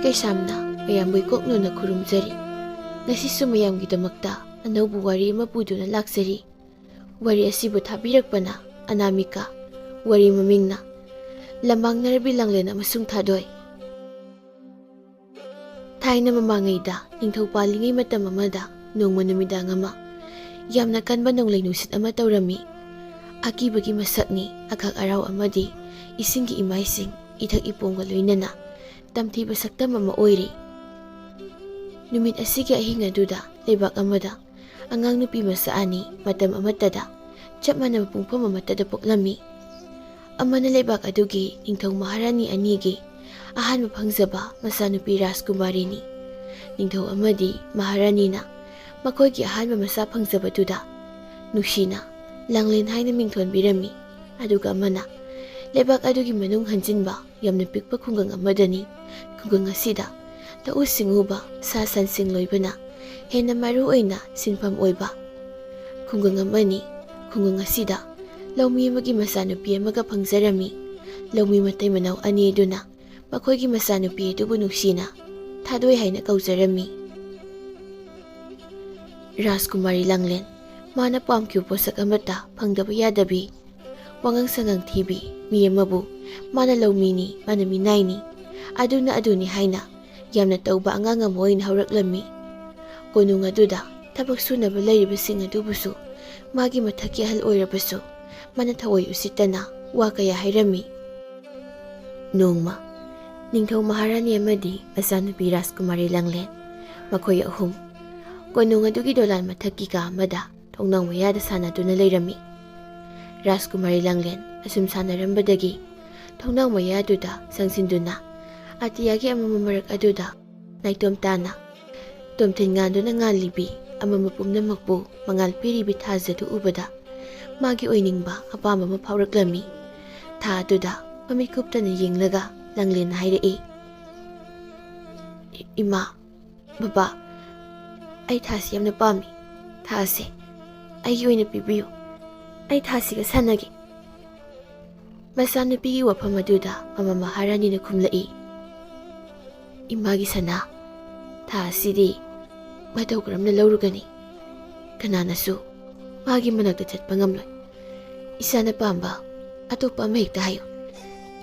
Kaisamna mayambay kokno na kurumjari. Ngasisu mayamgidamakta anaubu wari ama puduna laksari. Wari asibu thabirakpana Anamika. Wari mamingna Lamang Narabi Langlen amasung Thadoy. Thaina mamangayda ningthau palingay matam amada nongma numidang ama. Yamna kanba nonglay nusit ama tawrami. Akibagi masakni akak araw amadi isinggi imaysing ithak ipongga loinana. Tamthiba saktam ama oiri. Numit asigi ahinga duda lebak amada angang nupi masaani matam amatada chapmana mapungpam amatada poklami. Ama na lebak adugi ningthau maharani anigi ahan mapangjaba masanupi Rajkumari ni. Ningthau amadi maharani na makoygi ahan masa pangjaba duda nushina Langlen haina mingthon birami aduga amana lebak adugi manung hanjinba yamna pikpa khungang amadani. Khungang asida tau singuba sa sansing loibana hena maru oina sinpam oiba. Khungang amani khungang asida Lawmi amagi masanupi amaga pangjarami. Lawmi matay manaw ani duna makoygi masanupi adubu nuksina Thadoy haina kaujarami. Rajkumari Langlen mana pamkyu posak amata pangdaba yadabi. Wangang sangang thibi mi amabu mana lawmi ni mana minay ni aduna aduni haina yamna tauba angang amoy na hawraklami. Kuno nga duda tabak sunaba layribasing adubuso magi mathaki ahal oirabaso mana thaway usitana wa kaya hairami. Nongma ningthau maharani amadi masanupi Rajkumari Langlen makoy ahum. Kuno nga dugi dolan mathaki ka amada thongnang mayada sanaduna layrami. Rajkumari Langlen asum sanarambadagi thongnang mayaduda sangsinduna atiyagi amamamarak aduda naitom tana tomtin nganduna ngalibi amamapumna makbu mangal piribi thazadu ubada magi oiningba apamba mapawraklami. Tha aduda pamikuptana yenglaga Langlen hairai. Ima baba ay thasi yamna pami thasi aygi oina pibiyo ay thasiga sanagi. Masanupigi wafam aduda mama maharani na kumlai. Imagi sana tha asidi mataw karam na lawrugani kananasu magi managda chatpa ngamloy. Isa na pamba atopa ama hekta hayo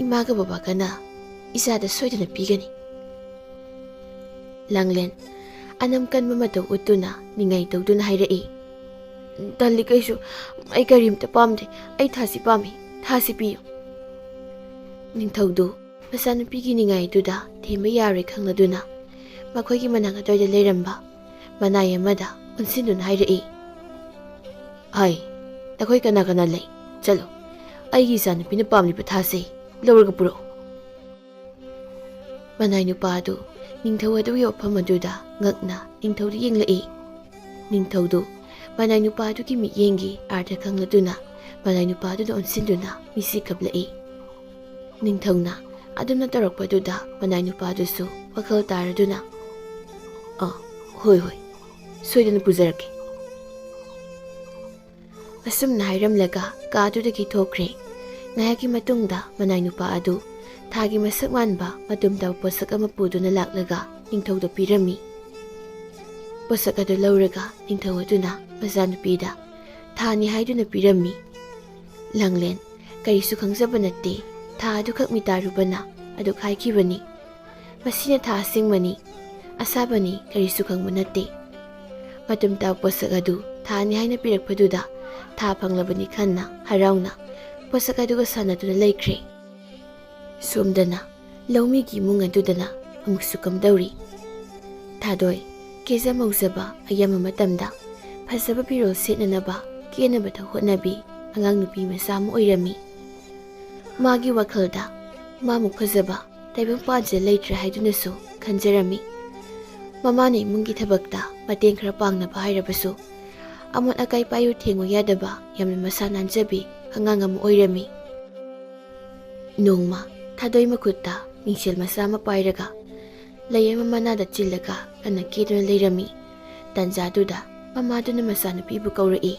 imaga baba ka na isada soydana pigani. Langlen anam kan mamataw utuna ningay tawduna hairai. Dali kayso ay karimta pamde ay thasi pami thasi piyo. Ningthaudu masanupigi ningay duda themba yari khangladuna makoygi manang adoyda leiramba manay amada unsinduna hairai. Ay nakoy kana kana lay chalo aygi isanupi na pamliba thasi lawraga puro. Manay nupa adu ningthau adu yawpam aduda ngakna ningthaudu yenglai. Ningthaudu manay nupa adugi miyenggi arda khangladuna manay nupa aduda unsinduna misikablai. Ningthawna aduna tarakpa duda manay nupa adusu wakal taraduna hoy soydana pujarake. Asumna hairamlaga ka adudagi thokre. Ngayaki matungda manay nupa adu thagi masak manba matumdaw posak ama puduna laklaga ningthawda pirami. Posak adu lawraga ningthaw aduna masanupida thani haiduna pirami. Langlen karisu khangjaba natte tha adu khak mitarubana adu khaikibani. Masina tha asingmani asabani karisu khangba natte. Matumdaw posak adu thani haina pirakpaduda tha phanglabani khanna harauna posak aduga sanaduna laikre. Somdana lawmigi imung adudana amuksu kamdawri. Thadoy keza mauzaba ayama matamda phajaba pirol setnanaba kenabata hotnabi angang nupi masa ama oirami. Magi wakhalda mamuk phajaba taibang panja leitre haidunasu khanjarami. Mamana imungi thabakta mateng khara pangnaba hairabasu amot akai payu thengo yadaba yamna masa nanjabi angang ama oirami. Nongma Thadoy makutta mingsil masa ama pairaga lay ama manada chillaga ana keduna leirami. Tanjaduda mamaduna masanupibu kaurai.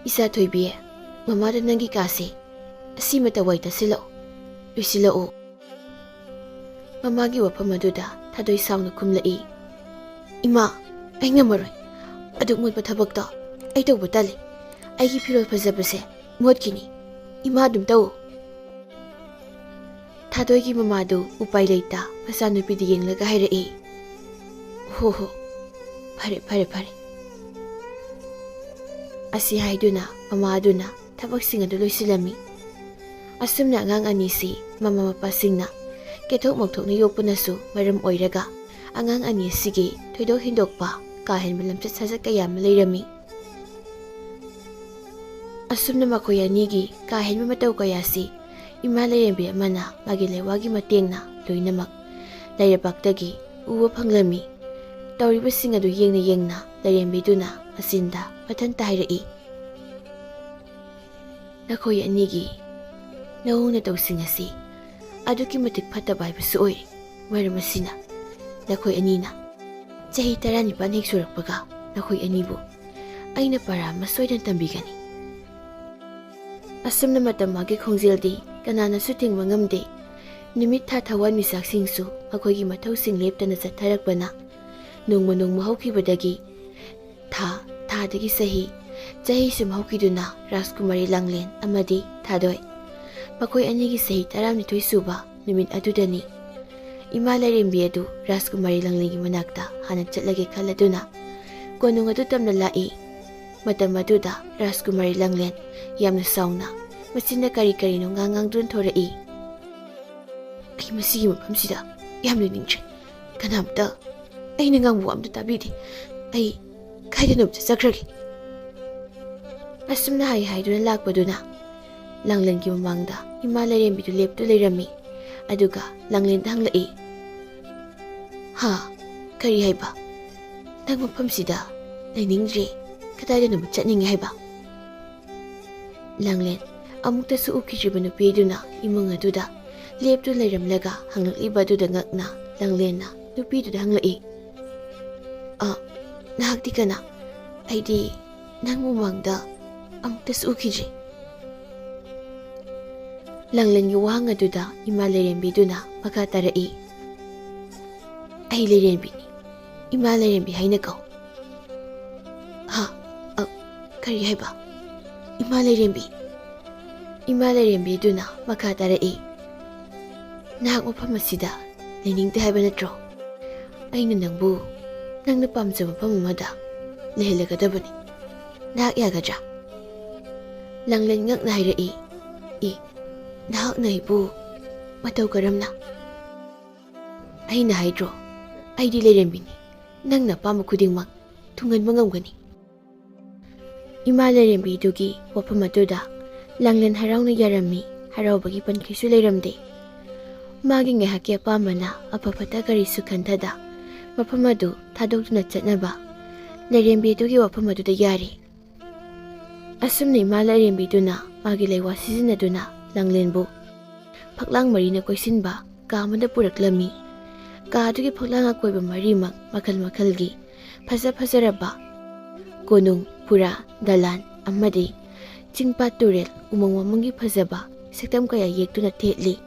Isa thoibiye mamada nangi kasi asi mataway ta sila luisilao. ꯃꯃꯥꯒꯤ ꯋꯥꯐꯝ ꯑꯗꯨꯗ ꯊꯥꯗꯣꯏ ꯁꯥꯎꯅ ꯈꯨꯝꯂꯛꯏ꯫ ꯏꯃꯥ, ꯑꯩ ꯉꯝꯃꯔꯣꯏ꯫ ꯑꯗꯨꯛ ꯃꯣꯠꯄ ꯊꯕꯛꯇꯣ ꯑꯩ ꯇꯧꯕ ꯇꯜꯂꯤ꯫ ꯑꯩꯒꯤ ꯐꯤꯔꯣꯜ ꯐꯖꯕꯁꯦ ꯃꯣꯠꯈꯤꯅꯤ꯫ ꯏꯃꯥ ꯑꯗꯨꯝ ꯇꯧ꯫ ꯊꯥꯗꯣꯏꯒꯤ ꯃꯃꯥꯗꯨ ꯎꯄꯥꯏ ꯂꯩꯇ ꯃꯆꯥꯅꯨꯄꯤꯗ ꯌꯦꯡꯂꯒ ꯍꯥꯏꯔꯛꯏ꯫ ꯍꯣ ꯐꯔꯦ ꯐꯔꯦ ꯐꯔꯦ꯫ ꯑꯁꯤ ꯍꯥꯏꯗꯨꯅ ꯃꯃꯥ ꯑꯗꯨꯅ ꯊꯕꯛꯁꯤꯡ ꯑꯗꯨ ꯂꯣꯏꯁꯤꯜꯂꯝꯃꯤ꯫ ꯑꯁꯨꯝꯅ ꯑꯉꯥꯡ ꯑꯅꯤꯁꯤ ꯃꯃꯥ ꯃꯄꯥꯁꯤꯡꯅ ꯀꯦꯊꯣꯛ ꯃꯧꯊꯣꯛꯅ ꯌꯣꯛꯄꯅꯁꯨ ꯃꯔꯝ ꯑꯣꯏꯔꯒ ꯑꯉꯥꯡ ꯑꯅꯤ ꯑꯁꯤꯒꯤ ꯊꯣꯏꯗꯣꯛ ꯍꯦꯟꯗꯣꯛꯄ ꯀꯥ ꯍꯦꯟꯕ ꯂꯝꯆꯠ ꯁꯥꯖꯠ ꯀꯌꯥ ꯑꯃ ꯂꯩꯔꯝꯃꯤ꯫ ꯑꯁꯨꯝꯅ ꯃꯈꯣꯏ ꯑꯅꯤꯒꯤ ꯀꯥ ꯍꯦꯟꯕ ꯃꯇꯧ ꯀꯌꯥꯁꯤ ꯏꯃꯥ ꯂꯥꯏꯔꯦꯝꯕꯤ ꯑꯃꯅ ꯃꯥꯒꯤ ꯂꯩꯋꯥꯒꯤ ꯃꯇꯦꯡꯅ ꯂꯣꯏꯅꯃꯛ ꯂꯩꯔꯕꯥꯛꯇꯒꯤ ꯎꯕ ꯐꯪꯂꯝꯃꯤ꯫ ꯇꯧꯔꯤꯕꯁꯤꯡ ꯑꯗꯨ ꯌꯦꯡꯅ ꯌꯦꯡꯅ ꯂꯥꯏꯔꯦꯝꯕꯤꯗꯨꯅ ꯃꯆꯤꯟꯗ ꯃꯊꯟꯇ ꯍꯥꯏꯔꯛꯏ꯫ ꯅꯈꯣꯏ ꯑꯅꯤꯒꯤ ꯅꯑꯣꯡ ꯅꯇꯧꯁꯤꯡ ꯑꯁꯤ ꯑꯗꯨꯛꯀꯤ ꯃꯇꯤꯛ ꯐꯠꯇꯕ ꯍꯥꯏꯕꯁꯨ ꯑꯣꯏꯔꯦ꯫ ꯃꯔꯝ ꯑꯁꯤꯅ ꯅꯈꯣꯏ ꯑꯅꯤꯅ ꯆꯍꯤ 19 ꯍꯦꯛ ꯁꯨꯔꯛꯄꯒ ꯅꯈꯣꯏ ꯑꯅꯤꯕꯨ ꯑꯩꯅ ꯄꯔꯥ ꯑꯃ ꯁꯣꯏꯗꯅ ꯇꯝꯕꯤꯒꯅꯤ꯫ ꯑꯁꯨꯝꯅ ꯃꯇꯝ ꯃꯥꯒꯤ ꯈꯣꯡꯖꯦꯜꯗꯤ ꯀꯅꯥꯅꯁꯨ ꯊꯤꯡꯕ ꯉꯝꯗꯦ꯫ ꯅꯨꯃꯤꯠ ꯊꯥ ꯊꯋꯥꯟꯃꯤꯆꯥꯛꯁꯤꯡꯁꯨ ꯃꯈꯣꯏꯒꯤ ꯃꯊꯧꯁꯤꯡ ꯂꯦꯞꯇꯅ ꯆꯠꯊꯔꯛꯄꯅ ꯅꯣꯡꯃ ꯅꯣꯡꯃ ꯍꯧꯈꯤꯕꯗꯒꯤ ꯊꯥꯗꯒꯤ ꯆꯍꯤ ꯁꯨꯝ ꯍꯧꯈꯤꯗꯨꯅ ꯔꯥꯖꯀꯨꯃꯥꯔꯤ ꯂꯥꯡꯂꯦꯟ ꯑꯃꯗꯤ ꯊꯥꯗꯣꯏ ꯃꯈꯣꯏ ꯑꯅꯤꯒꯤ ꯆꯍꯤ 12 ꯁꯨꯕ ꯅꯨꯃꯤꯠ ꯑꯗꯨꯗꯅꯤ ꯏꯃꯥ ꯂꯥꯏꯔꯦꯝꯕꯤ ꯑꯗꯨ ꯔꯥꯖꯀꯨꯃꯥꯔꯤ ꯂꯥꯡꯂꯦꯟꯒꯤ ꯃꯅꯥꯛꯇ ꯍꯥꯟꯅ ꯆꯠꯂꯒꯦ ꯈꯜꯂꯗꯨꯅ ꯀꯣꯅꯨꯡ ꯑꯗꯨ ꯇꯝꯅ ꯂꯥꯛꯏ꯫ ꯃꯇꯝ ꯑꯗꯨꯗ ꯔꯥꯖꯀꯨꯃꯥꯔꯤ ꯂꯥꯡꯂꯦꯟ ꯌꯥꯝꯅ ꯁꯥꯎꯅ ꯃꯆꯤꯟꯗ ꯀꯔꯤ ꯀꯔꯤꯅꯣ ꯉꯥꯡꯗꯨꯅ ꯊꯣꯔꯛꯏ꯫ ꯑꯩ ꯃꯁꯤꯒꯤ ꯃꯐꯝꯁꯤꯗ ꯌꯥꯝ ꯂꯩꯅꯤꯡꯗ꯭ꯔꯦ꯫ ꯀꯅꯥꯝꯇ ꯑꯩꯅ ꯉꯥꯡꯕ ꯋꯥ ꯑꯝꯇ ꯇꯥꯕꯤꯗꯦ꯫ ꯑꯩ ꯀꯥꯏꯗꯅꯣ ꯆꯠꯈ꯭ꯔꯒꯦ꯫ ꯑꯁꯨꯝꯅ ꯍꯥꯏꯗꯨꯅ ꯂꯥꯛꯄꯗꯨꯅ ꯂꯥꯡꯂꯦꯟꯒꯤ ꯃꯃꯥꯡꯗ ꯏꯃꯥ ꯂꯥꯏꯔꯦꯝꯕꯤꯗꯨ ꯂꯦꯞꯇꯨ ꯂꯩꯔꯝꯃꯤ꯫ ꯑꯗꯨꯒ ꯂꯥꯡꯂꯦꯟꯗ ꯍꯪꯂꯛꯏ꯫ ꯍꯥ, ꯀꯔꯤ ꯍꯥꯏꯕ? ꯅꯪ ꯃꯐꯝꯁꯤꯗ ꯂꯩꯅꯤꯡꯗ꯭ꯔꯦ, ꯀꯗꯥꯏꯗꯅꯣ ꯆꯠꯅꯤꯡꯉꯦ ꯍꯥꯏꯕ? ꯂꯥꯡꯂꯦꯟ ꯑꯃꯨꯛꯇꯁꯨ ꯎꯈꯤꯗ꯭ꯔꯤꯕ ꯅꯨꯄꯤꯗꯨꯅ ꯏꯃꯨꯡ ꯑꯗꯨꯗ ꯂꯦꯞꯇꯨ ꯂꯩꯔꯝꯂꯒ ꯍꯪꯂꯛꯂꯤꯕ ꯑꯗꯨꯗ ꯉꯛꯅ ꯂꯥꯡꯂꯦꯟꯅ ꯅꯨꯄꯤꯗꯨꯗ ꯍꯪꯂꯛꯏ꯫ ꯅꯍꯥꯛꯇꯤ ꯀꯅꯥ? ꯑꯩꯗꯤ ꯅꯪ ꯃꯃꯥꯡꯗ ꯑꯃꯨꯛꯇꯁꯨ ꯎꯈꯤꯗ꯭ꯔꯤ꯫ ꯂꯥꯡꯂꯦꯟꯒꯤ ꯋꯥꯍꯪ ꯑꯗꯨꯗ ꯏꯃꯥ ꯂꯥꯏꯔꯦꯝꯕꯤꯗꯨꯅ ꯃꯈꯥ ꯇꯥꯔꯛꯏ꯫ ꯑꯩ ꯂꯥꯏꯔꯦꯝꯕꯤꯅꯤ, ꯏꯃꯥ ꯂꯥꯏꯔꯦꯝꯕꯤ ꯍꯥꯏꯅ ꯀꯧ꯫ ꯍꯥ, ꯀꯔꯤ ꯍꯥꯏꯕ? ꯏꯃꯥ ꯂꯥꯏꯔꯦꯝꯕꯤ? ꯏꯃꯥ ꯂꯥꯏꯔꯦꯝꯕꯤꯗꯨꯅ ꯃꯈꯥ ꯇꯥꯔꯛꯏ꯫ ꯅꯍꯥꯛ ꯃꯐꯝ ꯑꯁꯤꯗ ꯂꯩꯅꯤꯡꯗꯦ ꯍꯥꯏꯕ ꯅꯠꯇ꯭ꯔꯣ? ꯑꯩꯅ ꯅꯪꯕꯨ ꯅꯪꯅ ꯄꯥꯝꯖꯕ ꯃꯐꯝ ꯑꯃꯗ ꯂꯩꯍꯜꯂꯒꯗꯕꯅꯤ꯫ ꯅꯍꯥꯛ ꯌꯥꯒꯗ꯭ꯔꯥ? ꯂꯥꯡꯂꯦꯟ ꯉꯛꯅ ꯍꯥꯏꯔꯛꯏ꯫ ꯅꯍꯥꯛꯅ ꯑꯩꯕꯨ ꯃꯇꯧ ꯀꯔꯝꯅ? ꯑꯩꯅ ꯍꯥꯏꯗ꯭ꯔꯣ, ꯑꯩꯗꯤ ꯂꯥꯏꯔꯦꯝꯕꯤꯅꯤ꯫ ꯅꯪꯅ ꯑꯄꯥꯝꯕ ꯈꯨꯗꯤꯡꯃꯛ ꯊꯨꯡꯍꯟꯕ ꯉꯝꯒꯅꯤ꯫ ꯏꯃꯥ ꯂꯥꯏꯔꯦꯝꯕꯤꯗꯨꯒꯤ ꯋꯥꯐꯝ ꯑꯗꯨꯗ ꯂꯥꯡꯂꯦꯟ ꯍꯔꯥꯎꯅ ꯌꯥꯔꯝꯃꯤ꯫ ꯍꯔꯥꯎꯕꯒꯤ ꯄꯟꯈꯩꯁꯨ ꯂꯩꯔꯝꯗꯦ꯫ ꯃꯥꯒꯤ ꯉꯥꯏꯍꯥꯛꯀꯤ ꯑꯄꯥꯝꯕꯅ ꯑꯐ ꯐꯠꯇ ꯀꯔꯤꯁꯨ ꯈꯟꯊꯗ ꯃꯐꯝ ꯑꯗꯨ ꯊꯥꯗꯣꯛꯇꯨꯅ ꯆꯠꯅꯕ ꯂꯥꯏꯔꯦꯝꯕꯤ ꯑꯗꯨꯒꯤ ꯋꯥꯐꯝ ꯑꯗꯨꯗ ꯌꯥꯔꯤ꯫ ꯑꯁꯨꯝꯅ ꯏꯃꯥ ꯂꯥꯏꯔꯦꯝꯕꯤꯗꯨꯅ ꯃꯥꯒꯤ ꯂꯩꯋꯥ ꯁꯤꯖꯤꯟꯅꯗꯨꯅ ꯂꯥꯡꯂꯦꯟꯕꯨ ꯐꯛꯂꯥꯡ ꯃꯔꯤꯅ ꯀꯣꯏꯁꯤꯟꯕ ꯀꯥ ꯑꯃꯗ ꯄꯨꯔꯛꯂꯝꯃꯤ꯫ ꯀꯥ ꯑꯗꯨꯒꯤ ꯐꯛꯂꯥꯡ ꯑꯀꯣꯏꯕ ꯃꯔꯤꯃꯛ ꯃꯈꯜ ꯃꯈꯜꯒꯤ ꯐꯖꯔꯕ ꯀꯣꯅꯨꯡ, ꯄꯨꯔꯥ, ꯗꯂꯥꯟ ꯑꯃꯗꯤ ꯆꯤꯡꯄꯥꯠ ꯇꯨꯔꯦꯜ ꯎꯃꯪ ꯋꯥꯃꯪꯒꯤ ꯐꯖꯕ ꯁꯛꯇꯝ ꯀꯌꯥ ꯌꯦꯛꯇꯨꯅ ꯊꯦꯠꯂꯤ꯫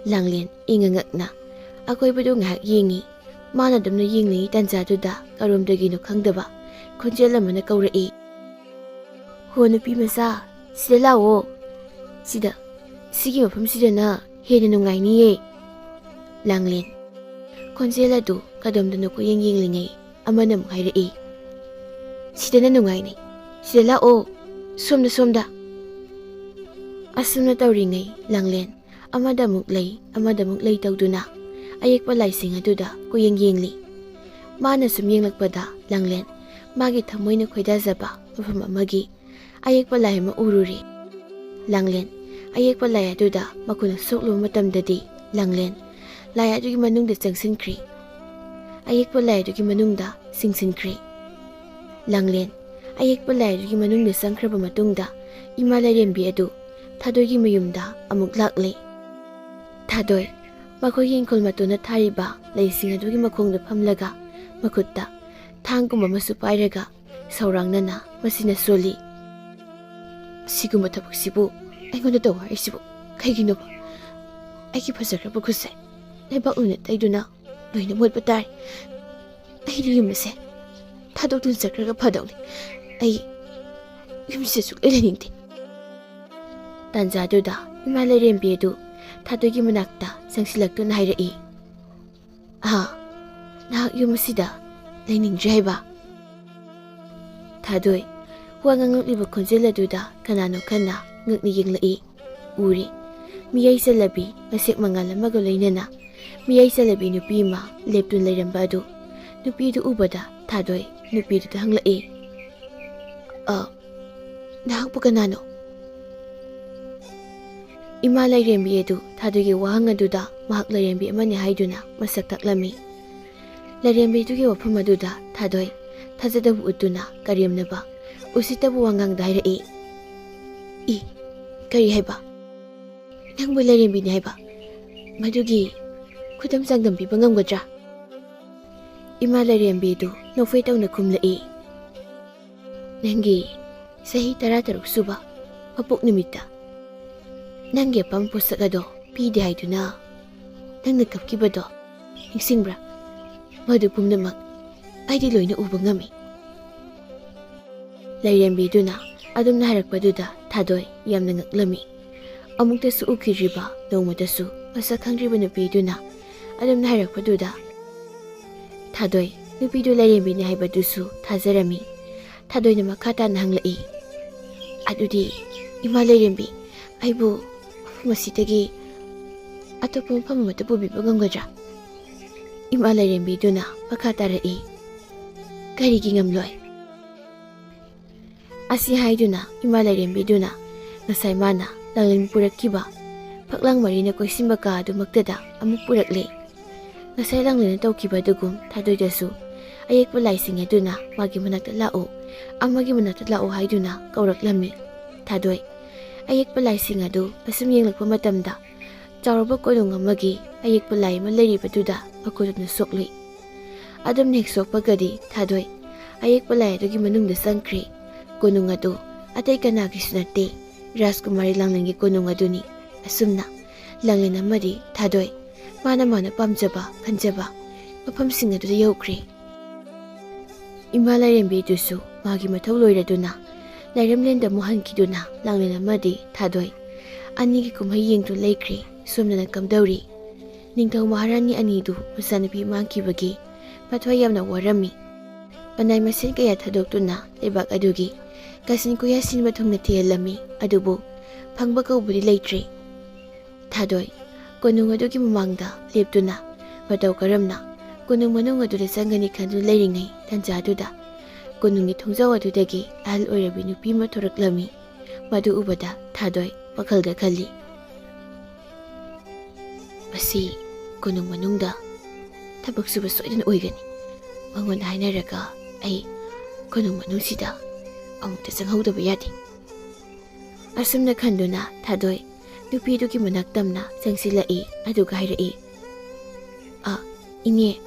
ꯂꯥꯡꯂꯦꯟ ꯏꯪꯉ ꯉꯛꯅ ꯑꯀꯣꯏꯕꯗꯨ ꯉꯥꯏꯍꯥꯛ ꯌꯦꯡꯉꯤ꯫ ꯃꯥꯅ ꯑꯗꯨꯝꯅ ꯌꯦꯡꯂꯤꯉꯩ ꯇꯥꯟꯖꯥꯗꯨꯗ ꯀꯔꯣꯝꯗꯒꯤꯅꯣ ꯈꯪꯗꯕ ꯈꯣꯟꯖꯦꯜ ꯑꯃꯅ ꯀꯧꯔꯛꯏ꯫ ꯍꯣ ꯅꯨꯄꯤ ꯃꯆꯥ, ꯁꯤꯗ ꯂꯥꯛꯑꯣ꯫ ꯁꯤꯒꯤ ꯃꯐꯝꯁꯤꯗꯅ ꯍꯦꯟꯅ ꯅꯨꯡꯉꯥꯏꯅꯤꯌꯦ꯫ ꯂꯥꯡꯂꯦꯟ ꯈꯣꯟꯖꯦꯜ ꯑꯗꯨ ꯀꯗꯣꯝꯗꯅꯣ ꯀꯣꯌꯦꯡ ꯌꯦꯡꯂꯤꯉꯩ ꯑꯃꯅ ꯑꯃꯨꯛ ꯍꯥꯏꯔꯛꯏ꯫ ꯁꯤꯗꯅ ꯅꯨꯡꯉꯥꯏꯅꯤ꯫ ꯁꯤꯗ ꯂꯥꯛꯑꯣ, ꯁꯣꯝꯗ꯫ ꯑꯁꯨꯝꯅ ꯇꯧꯔꯤꯉꯩ ꯂꯥꯡꯂꯦꯟ ꯑꯃꯗ ꯑꯃꯨꯛ ꯂꯩ ꯇꯧꯗꯨꯅ ꯑꯌꯦꯛꯄ ꯂꯥꯏꯁꯤꯡ ꯑꯗꯨꯗ ꯀꯣꯌꯦꯡ ꯌꯦꯡꯂꯤ꯫ ꯃꯥꯅ ꯁꯨꯝ ꯌꯦꯡꯂꯛꯄꯗ ꯂꯥꯡꯂꯦꯟ ꯃꯥꯒꯤ ꯊꯃꯣꯏꯅ ꯈꯣꯏꯗꯥꯖꯕ ꯃꯐꯝ ꯑꯃꯒꯤ ꯑꯌꯦꯛꯄ ꯂꯥꯏ ꯑꯃ ꯎꯔꯨꯔꯤ꯫ ꯂꯥꯡꯂꯦꯟ ꯑꯌꯦꯛꯄ ꯂꯥꯏ ꯑꯗꯨꯗ ꯃꯈꯨꯠꯅ ꯁꯣꯛꯂꯨꯕ ꯃꯇꯝꯗꯗꯤ ꯂꯥꯡꯂꯦꯟ ꯂꯥꯏ ꯑꯗꯨꯒꯤ ꯃꯅꯨꯡꯗ ꯆꯪꯁꯤꯟꯈ꯭ꯔꯤ꯫ ꯑꯌꯦꯛꯄ ꯂꯥꯏ ꯑꯗꯨꯒꯤ ꯃꯅꯨꯡꯗ ꯆꯤꯡꯁꯤꯟꯈ꯭ꯔꯤ꯫ ꯂꯥꯡꯂꯦꯟ ꯑꯌꯦꯛꯄ ꯂꯥꯏ ꯑꯗꯨꯒꯤ ꯃꯅꯨꯡꯗ ꯆꯪꯈ꯭ꯔꯕ ꯃꯇꯨꯡꯗ ꯏꯃꯥ ꯂꯥꯏꯔꯦꯝꯕꯤ ꯑꯗꯨ ꯊꯥꯗꯣꯏꯒꯤ ꯃꯌꯨꯝꯗ ꯑꯃꯨꯛ ꯂꯥꯛꯂꯤ꯫ ꯊꯥꯗꯣꯏ ꯃꯈꯣꯏꯒꯤ ꯏꯪꯈꯣꯜ ꯃꯇꯣꯟꯗ ꯊꯥꯔꯤꯕ ꯂꯩꯁꯤꯡ ꯑꯗꯨꯒꯤ ꯃꯈꯣꯡꯗ ꯐꯝꯂꯒ ꯃꯈꯨꯠꯇ ꯊꯥꯡꯒꯨꯝꯕ ꯑꯃꯁꯨ ꯄꯥꯏꯔꯒ ꯁꯧꯔꯥꯡꯅꯅ ꯃꯁꯤꯅ ꯁꯣꯜꯂꯤ꯫ ꯁꯤꯒꯨꯝꯕ ꯊꯕꯛꯁꯤꯕꯨ ꯑꯩꯉꯣꯟꯗ ꯇꯧ ꯍꯥꯏꯔꯤꯁꯤꯕꯨ ꯀꯩꯒꯤꯅꯣꯕ? ꯑꯩꯒꯤ ꯐꯖꯈ꯭ꯔꯕ ꯈꯨꯠꯁꯦ ꯂꯩꯕꯥꯛꯅ ꯇꯩꯗꯨꯅ ꯂꯣꯏꯅ ꯃꯣꯠꯄ ꯇꯥꯔꯦ꯫ ꯑꯩꯗꯤ ꯌꯨꯝ ꯑꯁꯦ ꯊꯥꯗꯣꯛꯇꯨꯅ ꯆꯠꯈ꯭ꯔꯒ ꯐꯗꯧꯅꯤ꯫ ꯑꯩ ꯌꯨꯝꯁꯤꯗ ꯁꯨꯛꯂꯩ ꯂꯩꯅꯤꯡꯗꯦ꯫ ꯇꯥꯟꯖꯥꯗꯨꯗ ꯏꯃꯥ ꯂꯥꯏꯔꯦꯝꯕꯤ ꯑꯗꯨ ꯊꯥꯗꯣꯏꯒꯤ ꯃꯅꯥꯛꯇ ꯆꯪꯁꯤꯜꯂꯛꯇꯨꯅ ꯍꯥꯏꯔꯛꯏ, ꯅꯍꯥꯛ ꯌꯨꯝ ꯑꯁꯤꯗ ꯂꯩꯅꯤꯡꯗ꯭ꯔꯦ ꯍꯥꯏꯕ? ꯊꯥꯗꯣꯏ ꯋꯥ ꯉꯥꯡꯂꯛꯂꯤꯕ ꯈꯣꯟꯖꯦꯜ ꯑꯗꯨꯗ ꯀꯅꯥꯅꯣ ꯈꯟꯅ ꯉꯛꯅ ꯌꯦꯡꯂꯛꯏ꯫ ꯎꯔꯤ ꯃꯤꯌꯥꯏ ꯆꯜꯂꯕꯤ ꯃꯁꯦꯛ ꯃꯉꯥꯜ ꯑꯃꯒ ꯂꯣꯏꯅꯅ ꯃꯤꯌꯥꯏ ꯆꯜꯂꯕꯤ ꯅꯨꯄꯤ ꯑꯃ ꯂꯦꯞꯇꯨꯅ ꯂꯩꯔꯝꯕ ꯑꯗꯨ ꯅꯨꯄꯤꯗꯨ ꯎꯕꯗ ꯊꯥꯗꯣꯏ ꯅꯨꯄꯤꯗꯨꯗ ꯍꯪꯂꯛꯏ, ꯅꯍꯥꯛꯄꯨ ꯀꯅꯥꯅꯣ? ꯏꯃꯥ ꯂꯥꯏꯔꯦꯝꯕꯤ ꯑꯗꯨ ꯊꯥꯗꯣꯏꯒꯤ ꯋꯥꯍꯪ ꯑꯗꯨꯗ ꯃꯍꯥꯛ ꯂꯥꯏꯔꯦꯝꯕꯤ ꯑꯃꯅꯤ ꯍꯥꯏꯗꯨꯅ ꯃꯁꯛ ꯇꯥꯛꯂꯝꯃꯤ꯫ ꯂꯥꯏꯔꯦꯝꯕꯤꯗꯨꯒꯤ ꯋꯥꯐꯝ ꯑꯗꯨꯗ ꯊꯥꯗꯣꯏ ꯊꯥꯖꯗꯕ ꯎꯠꯇꯨꯅ ꯀꯔꯦꯝꯅꯕ ꯎꯁꯤꯠꯇꯕ ꯋꯥꯉꯥꯡꯗ ꯍꯥꯏꯔꯛꯏ, ꯀꯔꯤ ꯍꯥꯏꯕ? ꯅꯪꯕꯨ ꯂꯥꯏꯔꯦꯝꯕꯤꯅꯤ ꯍꯥꯏꯕ? ꯃꯗꯨꯒꯤ ꯈꯨꯗꯝ ꯆꯥꯡꯗꯝ ꯄꯤꯕ ꯉꯝꯒꯗ꯭ꯔꯥ? ꯏꯃꯥ ꯂꯥꯏꯔꯦꯝꯕꯤꯗꯨ ꯅꯣꯛꯐꯦ ꯇꯧꯅ ꯈꯨꯝꯂꯛꯏ, ꯅꯪꯒꯤ ꯆꯍꯤ 13 ꯁꯨꯕ ꯃꯄꯣꯛ ꯅꯨꯃꯤꯠꯇ ꯅꯪꯒꯤ ꯑꯄꯥꯝꯕ ꯄꯣꯠꯁꯛ ꯑꯗꯣ ꯄꯤꯗꯦ ꯍꯥꯏꯗꯨꯅ ꯅꯪꯅ ꯀꯞꯈꯤꯕꯗꯣ ꯅꯤꯡꯁꯤꯡꯕ꯭ꯔꯥ? ꯃꯗꯨ ꯄꯨꯝꯅꯃꯛ ꯑꯩꯗꯤ ꯂꯣꯏꯅ ꯎꯕ ꯉꯝꯃꯤ꯫ ꯂꯥꯏꯔꯦꯝꯕꯤꯗꯨꯅ ꯑꯗꯨꯝꯅ ꯍꯥꯏꯔꯛꯄꯗꯨꯗ ꯊꯥꯗꯣꯏ ꯌꯥꯝꯅ ꯉꯛꯂꯝꯃꯤ꯫ ꯑꯃꯨꯛꯇꯁꯨ ꯎꯈꯤꯗ꯭ꯔꯤꯕ, ꯅꯣꯡꯃꯇꯁꯨ ꯃꯁꯛ ꯈꯪꯗ꯭ꯔꯤꯕ ꯅꯨꯄꯤꯗꯨꯅ ꯑꯗꯨꯝꯅ ꯍꯥꯏꯔꯛꯄꯗꯨꯗ ꯊꯥꯗꯣꯏ ꯅꯨꯄꯤꯗꯨ ꯂꯥꯏꯔꯦꯝꯕꯤꯅꯤ ꯍꯥꯏꯕꯗꯨꯁꯨ ꯊꯥꯖꯔꯝꯃꯤ꯫ ꯊꯥꯗꯣꯏꯅ ꯃꯈꯥ ꯇꯥꯅ ꯍꯪꯂꯛꯏ, ꯑꯗꯨꯗꯤ ꯏꯃꯥ ꯂꯥꯏꯔꯦꯝꯕꯤ, ꯑꯩꯕꯨ ꯃꯐꯝ ꯑꯁꯤꯗꯒꯤ ꯑꯇꯣꯞꯄ ꯃꯐꯝ ꯑꯃꯗ ꯄꯨꯕꯤꯕ ꯉꯝꯒꯗ꯭ꯔꯥ? ꯏꯃꯥ ꯂꯥꯏꯔꯦꯝꯕꯤꯗꯨꯅ ꯃꯈꯥ ꯇꯥꯔꯛꯏ, ꯀꯔꯤꯒꯤ ꯉꯝꯂꯣꯏ? ꯑꯁꯤ ꯍꯥꯏꯗꯨꯅ ꯏꯃꯥ ꯂꯥꯏꯔꯦꯝꯕꯤꯗꯨꯅ ꯉꯁꯥꯏ ꯃꯥꯅ ꯂꯥꯡꯂꯦꯟ ꯄꯨꯔꯛꯈꯤꯕ ꯐꯛꯂꯥꯡ ꯃꯔꯤꯅ ꯀꯣꯏꯁꯤꯟꯕ ꯀꯥ ꯑꯗꯨꯃꯛꯇꯗ ꯑꯃꯨꯛ ꯄꯨꯔꯛꯂꯦ꯫ ꯉꯁꯥꯏ ꯂꯥꯡꯂꯦꯟꯅ ꯇꯧꯈꯤꯕ ꯑꯗꯨꯒꯨꯝ ꯊꯥꯗꯣꯏꯗꯁꯨ ꯑꯌꯦꯛꯄ ꯂꯥꯏꯁꯤꯡ ꯑꯗꯨꯅ ꯃꯥꯒꯤ ꯃꯅꯥꯛꯇ ꯂꯥꯛꯎ, ꯑꯃꯒꯤ ꯃꯅꯥꯛꯇ ꯂꯥꯛꯎ ꯍꯥꯏꯗꯨꯅ ꯀꯧꯔꯛꯂꯝꯃꯤ꯫ ꯊꯥꯗꯣꯏ ꯑꯌꯦꯛꯄ ꯂꯥꯏꯁꯤꯡ ꯑꯗꯨ ꯑꯁꯨꯝ ꯌꯦꯡꯂꯛꯄ ꯃꯇꯝꯗ ꯆꯥꯎꯔꯕ ꯀꯣꯅꯨꯡ ꯑꯃꯒꯤ ꯑꯌꯦꯛꯄ ꯂꯥꯏ ꯑꯃ ꯂꯩꯔꯤꯕꯗꯨꯗ ꯃꯈꯨꯠꯇꯨꯅ ꯁꯣꯛꯂꯨꯏ꯫ ꯑꯗꯨꯝꯅ ꯍꯦꯛ ꯁꯣꯛꯄꯒꯗꯤ ꯊꯥꯗꯣꯏ ꯑꯌꯦꯛꯄ ꯂꯥꯏ ꯑꯗꯨꯒꯤ ꯃꯅꯨꯡꯗ ꯆꯪꯈ꯭ꯔꯦ꯫ ꯀꯣꯅꯨꯡ ꯑꯗꯨ ꯑꯇꯩ ꯀꯅꯥꯒꯤꯁꯨ ꯅꯠꯇꯦ, ꯔꯥꯖꯀꯨꯃꯥꯔꯤ ꯂꯥꯡꯂꯦꯟꯒꯤ ꯀꯣꯅꯨꯡ ꯑꯗꯨꯅꯤ꯫ ꯑꯁꯨꯝꯅ ꯂꯥꯡꯂꯦꯟ ꯑꯃꯗꯤ ꯊꯥꯗꯣꯏ ꯃꯥꯅ ꯄꯥꯝꯖꯕ ꯈꯟꯖꯕ ꯃꯐꯝꯁꯤꯡ ꯑꯗꯨꯗ ꯌꯧꯈ꯭ꯔꯦ꯫ ꯏꯃꯥ ꯂꯥꯏꯔꯦꯝꯕꯤꯗꯨꯁꯨ ꯃꯥꯒꯤ ꯃꯊꯧ ꯂꯣꯏꯔꯗꯨꯅ ꯂꯥꯏꯔꯦꯝꯂꯦꯟꯗ ꯑꯃꯨꯛ ꯍꯟꯈꯤꯗꯨꯅ ꯂꯥꯡꯂꯦꯟ ꯑꯃꯗꯤ ꯊꯥꯗꯣꯏ ꯑꯅꯤꯒꯤ ꯀꯨꯝꯍꯩ ꯌꯦꯡꯗꯨꯅ ꯂꯩꯈ꯭ꯔꯦ꯫ ꯁꯣꯝꯗꯅ ꯀꯝꯗꯧꯔꯤ? ꯅꯤꯡꯊꯧ ꯃꯍꯥꯔꯥꯅꯤ ꯑꯅꯤꯗꯨ ꯃꯆꯥꯅꯨꯄꯤ ꯃꯥꯡꯈꯤꯕꯒꯤ ꯃꯊ꯭ꯋꯥꯏ ꯌꯥꯝꯅ ꯋꯥꯔꯝꯃꯤ꯫ ꯃꯅꯥꯏ ꯃꯁꯤꯟ ꯀꯌꯥ ꯊꯥꯗꯣꯛꯇꯨꯅ ꯂꯩꯕꯥꯛ ꯑꯗꯨꯒꯤ ꯀꯥꯆꯤꯟ ꯀꯣꯏꯌꯥ ꯁꯤꯟꯕ ꯊꯨꯡꯅ ꯊꯤꯍꯜꯂꯝꯃꯤ, ꯑꯗꯨꯕꯨ ꯐꯪꯕ ꯀꯧꯕꯗꯤ ꯂꯩꯇ꯭ꯔꯦ꯫ ꯊꯥꯗꯣꯏ ꯀꯣꯅꯨꯡ ꯑꯗꯨꯒꯤ ꯃꯃꯥꯡꯗ ꯂꯦꯞꯇꯨꯅ ꯃꯇꯧ ꯀꯔꯝꯅ ꯀꯣꯅꯨꯡ ꯃꯅꯨꯡ ꯑꯗꯨꯗ ꯆꯪꯒꯅꯤ ꯈꯟꯗꯨꯅ ꯂꯩꯔꯤꯉꯩ ꯇꯥꯟꯖꯥꯗꯨꯗ ꯀꯣꯅꯨꯡꯒꯤ ꯊꯣꯡꯖꯥꯎ ꯑꯗꯨꯗꯒꯤ ꯑꯍꯜ ꯑꯣꯏꯔꯕꯤ ꯅꯨꯄꯤ ꯑꯃ ꯊꯣꯔꯛꯂꯝꯃꯤ꯫ ꯃꯗꯨ ꯎꯕꯗ ꯊꯥꯗꯣꯏ ꯋꯥꯈꯜꯗ ꯈꯜꯂꯤ, ꯃꯁꯤ ꯀꯣꯅꯨꯡ ꯃꯅꯨꯡꯗ ꯊꯕꯛ ꯁꯨꯕ ꯁꯣꯏꯗꯅ ꯑꯣꯏꯒꯅꯤ꯫ ꯃꯉꯣꯟꯗ ꯍꯥꯏꯅꯔꯒ ꯑꯩ ꯀꯣꯅꯨꯡ ꯃꯅꯨꯡꯁꯤꯗ ꯑꯃꯨꯛꯇ ꯆꯪꯍꯧꯗꯕ ꯌꯥꯗꯦ꯫ ꯑꯁꯨꯝꯅ ꯈꯟꯗꯨꯅ ꯊꯥꯗꯣꯏ ꯅꯨꯄꯤꯗꯨꯒꯤ ꯃꯅꯥꯛ ꯇꯝꯅ ꯆꯪꯁꯤꯜꯂꯛꯏ, ꯑꯗꯨꯒ ꯍꯥꯏꯔꯛꯏ, ꯏꯅꯦ,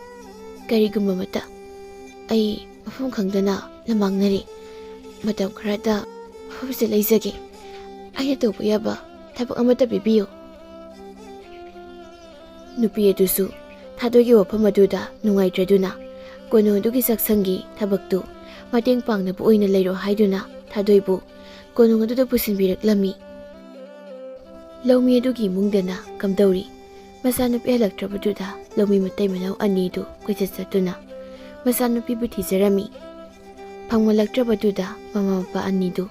ꯀꯔꯤꯒꯨꯝꯕ ꯑꯃꯇ ꯑꯩ ꯃꯐꯝ ꯈꯪꯗꯅ ꯂꯝꯃꯥꯡꯅꯔꯤ꯫ ꯃꯇꯝ ꯈꯔꯗ ꯃꯐꯝꯁꯤꯗ ꯂꯩꯖꯒꯦ꯫ ꯑꯩꯅ ꯇꯧꯕ ꯌꯥꯕ ꯊꯕꯛ ꯑꯃꯠꯇ ꯄꯤꯕꯤꯌꯨ꯫ ꯅꯨꯄꯤ ꯑꯗꯨꯁꯨ ꯊꯥꯗꯣꯏꯒꯤ ꯋꯥꯐꯝ ꯑꯗꯨꯗ ꯅꯨꯡꯉꯥꯏꯇ꯭ꯔꯗꯨꯅ ꯀꯣꯅꯨꯡ ꯑꯗꯨꯒꯤ ꯆꯥꯛꯁꯪꯒꯤ ꯊꯕꯛꯇꯨ ꯃꯇꯦꯡ ꯄꯥꯡꯅꯕ ꯑꯣꯏꯅ ꯂꯩꯔꯣ ꯍꯥꯏꯗꯨꯅ ꯊꯥꯗꯣꯏꯕꯨ ꯀꯣꯅꯨꯡ ꯑꯗꯨꯗ ꯄꯨꯁꯤꯟꯕꯤꯔꯛꯂꯝꯃꯤ꯫ ꯂꯧꯃꯤ ꯑꯗꯨꯒꯤ ꯏꯃꯨꯡꯗꯅ ꯀꯝꯗꯧꯔꯤ? ꯃꯆꯥꯅꯨꯄꯤ ꯍꯜꯂꯛꯇ꯭ꯔꯕꯗꯨꯗ ꯂꯧꯃꯤ ꯃꯇꯩ ꯃꯅꯥꯎ ꯑꯅꯤꯗꯨ ꯀꯣꯏꯆꯠ ꯆꯠꯇꯨꯅ ꯃꯆꯥꯅꯨꯄꯤꯕꯨ ꯊꯤꯖꯔꯝꯃꯤ꯫ ꯐꯪꯃꯜꯂꯛꯇ꯭ꯔꯕꯗꯨꯗ ꯃꯃꯥ ꯃꯄꯥ ꯑꯅꯤꯗꯨ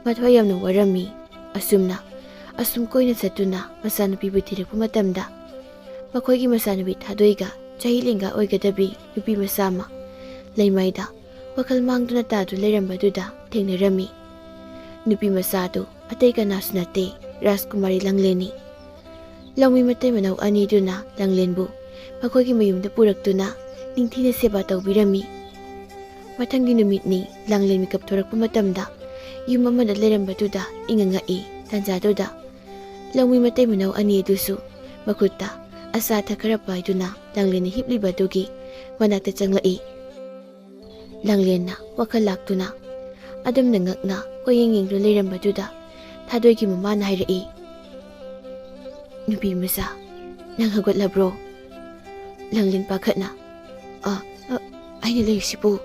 ꯃꯊ꯭ꯋꯥꯏ ꯌꯥꯝꯅ ꯋꯥꯔꯝꯃꯤ꯫ ꯑꯁꯨꯝ ꯀꯣꯏꯅ ꯆꯠꯇꯨꯅ ꯃꯆꯥꯅꯨꯄꯤꯕꯨ ꯊꯤꯔꯛꯄ ꯃꯇꯝꯗ ꯃꯈꯣꯏꯒꯤ ꯃꯆꯥꯅꯨꯄꯤ ꯊꯥꯗꯣꯏꯒ ꯆꯍꯤ ꯂꯦꯡꯒꯥ ꯑꯣꯏꯒꯗꯕꯤ ꯅꯨꯄꯤ ꯃꯆꯥ ꯑꯃ ꯂꯩꯃꯥꯏꯗ ꯋꯥꯈꯜ ꯃꯥꯡꯗꯨꯅ ꯇꯥꯗꯨꯅ ꯂꯩꯔꯝꯕꯗꯨꯗ ꯊꯦꯡꯅꯔꯝꯃꯤ꯫ ꯅꯨꯄꯤ ꯃꯆꯥꯗꯨ ꯑꯇꯩ ꯀꯅꯥꯁꯨ ꯅꯠꯇꯦ, ꯔꯥꯖꯀꯨꯃꯥꯔꯤ ꯂꯥꯡꯂꯦꯟꯅꯤ꯫ ꯂꯧꯃꯤ ꯃꯇꯩ ꯃꯅꯥꯎ ꯑꯅꯤꯗꯨꯅ ꯂꯥꯡꯂꯦꯟꯕꯨ ꯃꯈꯣꯏꯒꯤ ꯃꯌꯨꯝꯗ ꯄꯨꯔꯛꯇꯨꯅ ꯅꯤꯡꯊꯤꯅ ꯁꯦꯕꯥ ꯇꯧꯕꯤꯔꯝꯃꯤ꯫ ꯃꯊꯪꯒꯤ ꯅꯨꯃꯤꯠꯅꯤ ꯂꯥꯡꯂꯦꯟ ꯃꯤꯀꯞ ꯊꯣꯔꯛꯄ ꯃꯇꯝꯗ ꯌꯨꯝ ꯑꯃꯗ ꯂꯩꯔꯝꯕꯗꯨꯗ ꯏꯪꯉꯛꯏ꯫ ꯇꯥꯟꯖꯥꯗꯨꯗ ꯂꯧꯃꯤ ꯃꯇꯩ ꯃꯅꯥꯎ ꯑꯅꯤ ꯑꯗꯨꯁꯨ ꯃꯈꯨꯠꯇ ꯑꯆꯥ ꯑꯊꯛ ꯈꯔ ꯄꯥꯏꯗꯨꯅ ꯂꯥꯡꯂꯦꯟꯅ ꯍꯤꯞꯂꯤꯕ ꯑꯗꯨꯒꯤ ꯃꯅꯥꯛꯇ ꯆꯪꯂꯛꯏ꯫ ꯂꯥꯡꯂꯦꯟꯅ ꯋꯥꯈꯜ ꯂꯥꯛꯇꯨꯅ ꯑꯗꯨꯝꯅ ꯉꯛꯅ ꯀꯣꯌꯦꯡ ꯌꯦꯡꯗꯨꯅ ꯂꯩꯔꯝꯕꯗꯨꯗ ꯊꯥꯗꯣꯏꯒꯤ ꯃꯃꯥꯅ ꯍꯥꯏꯔꯛꯏ, ꯅꯨꯄꯤ ꯃꯆꯥ, ꯅꯪ ꯍꯧꯒꯠꯂꯕ꯭ꯔꯣ? Langlin pakhатna. Aina leisibu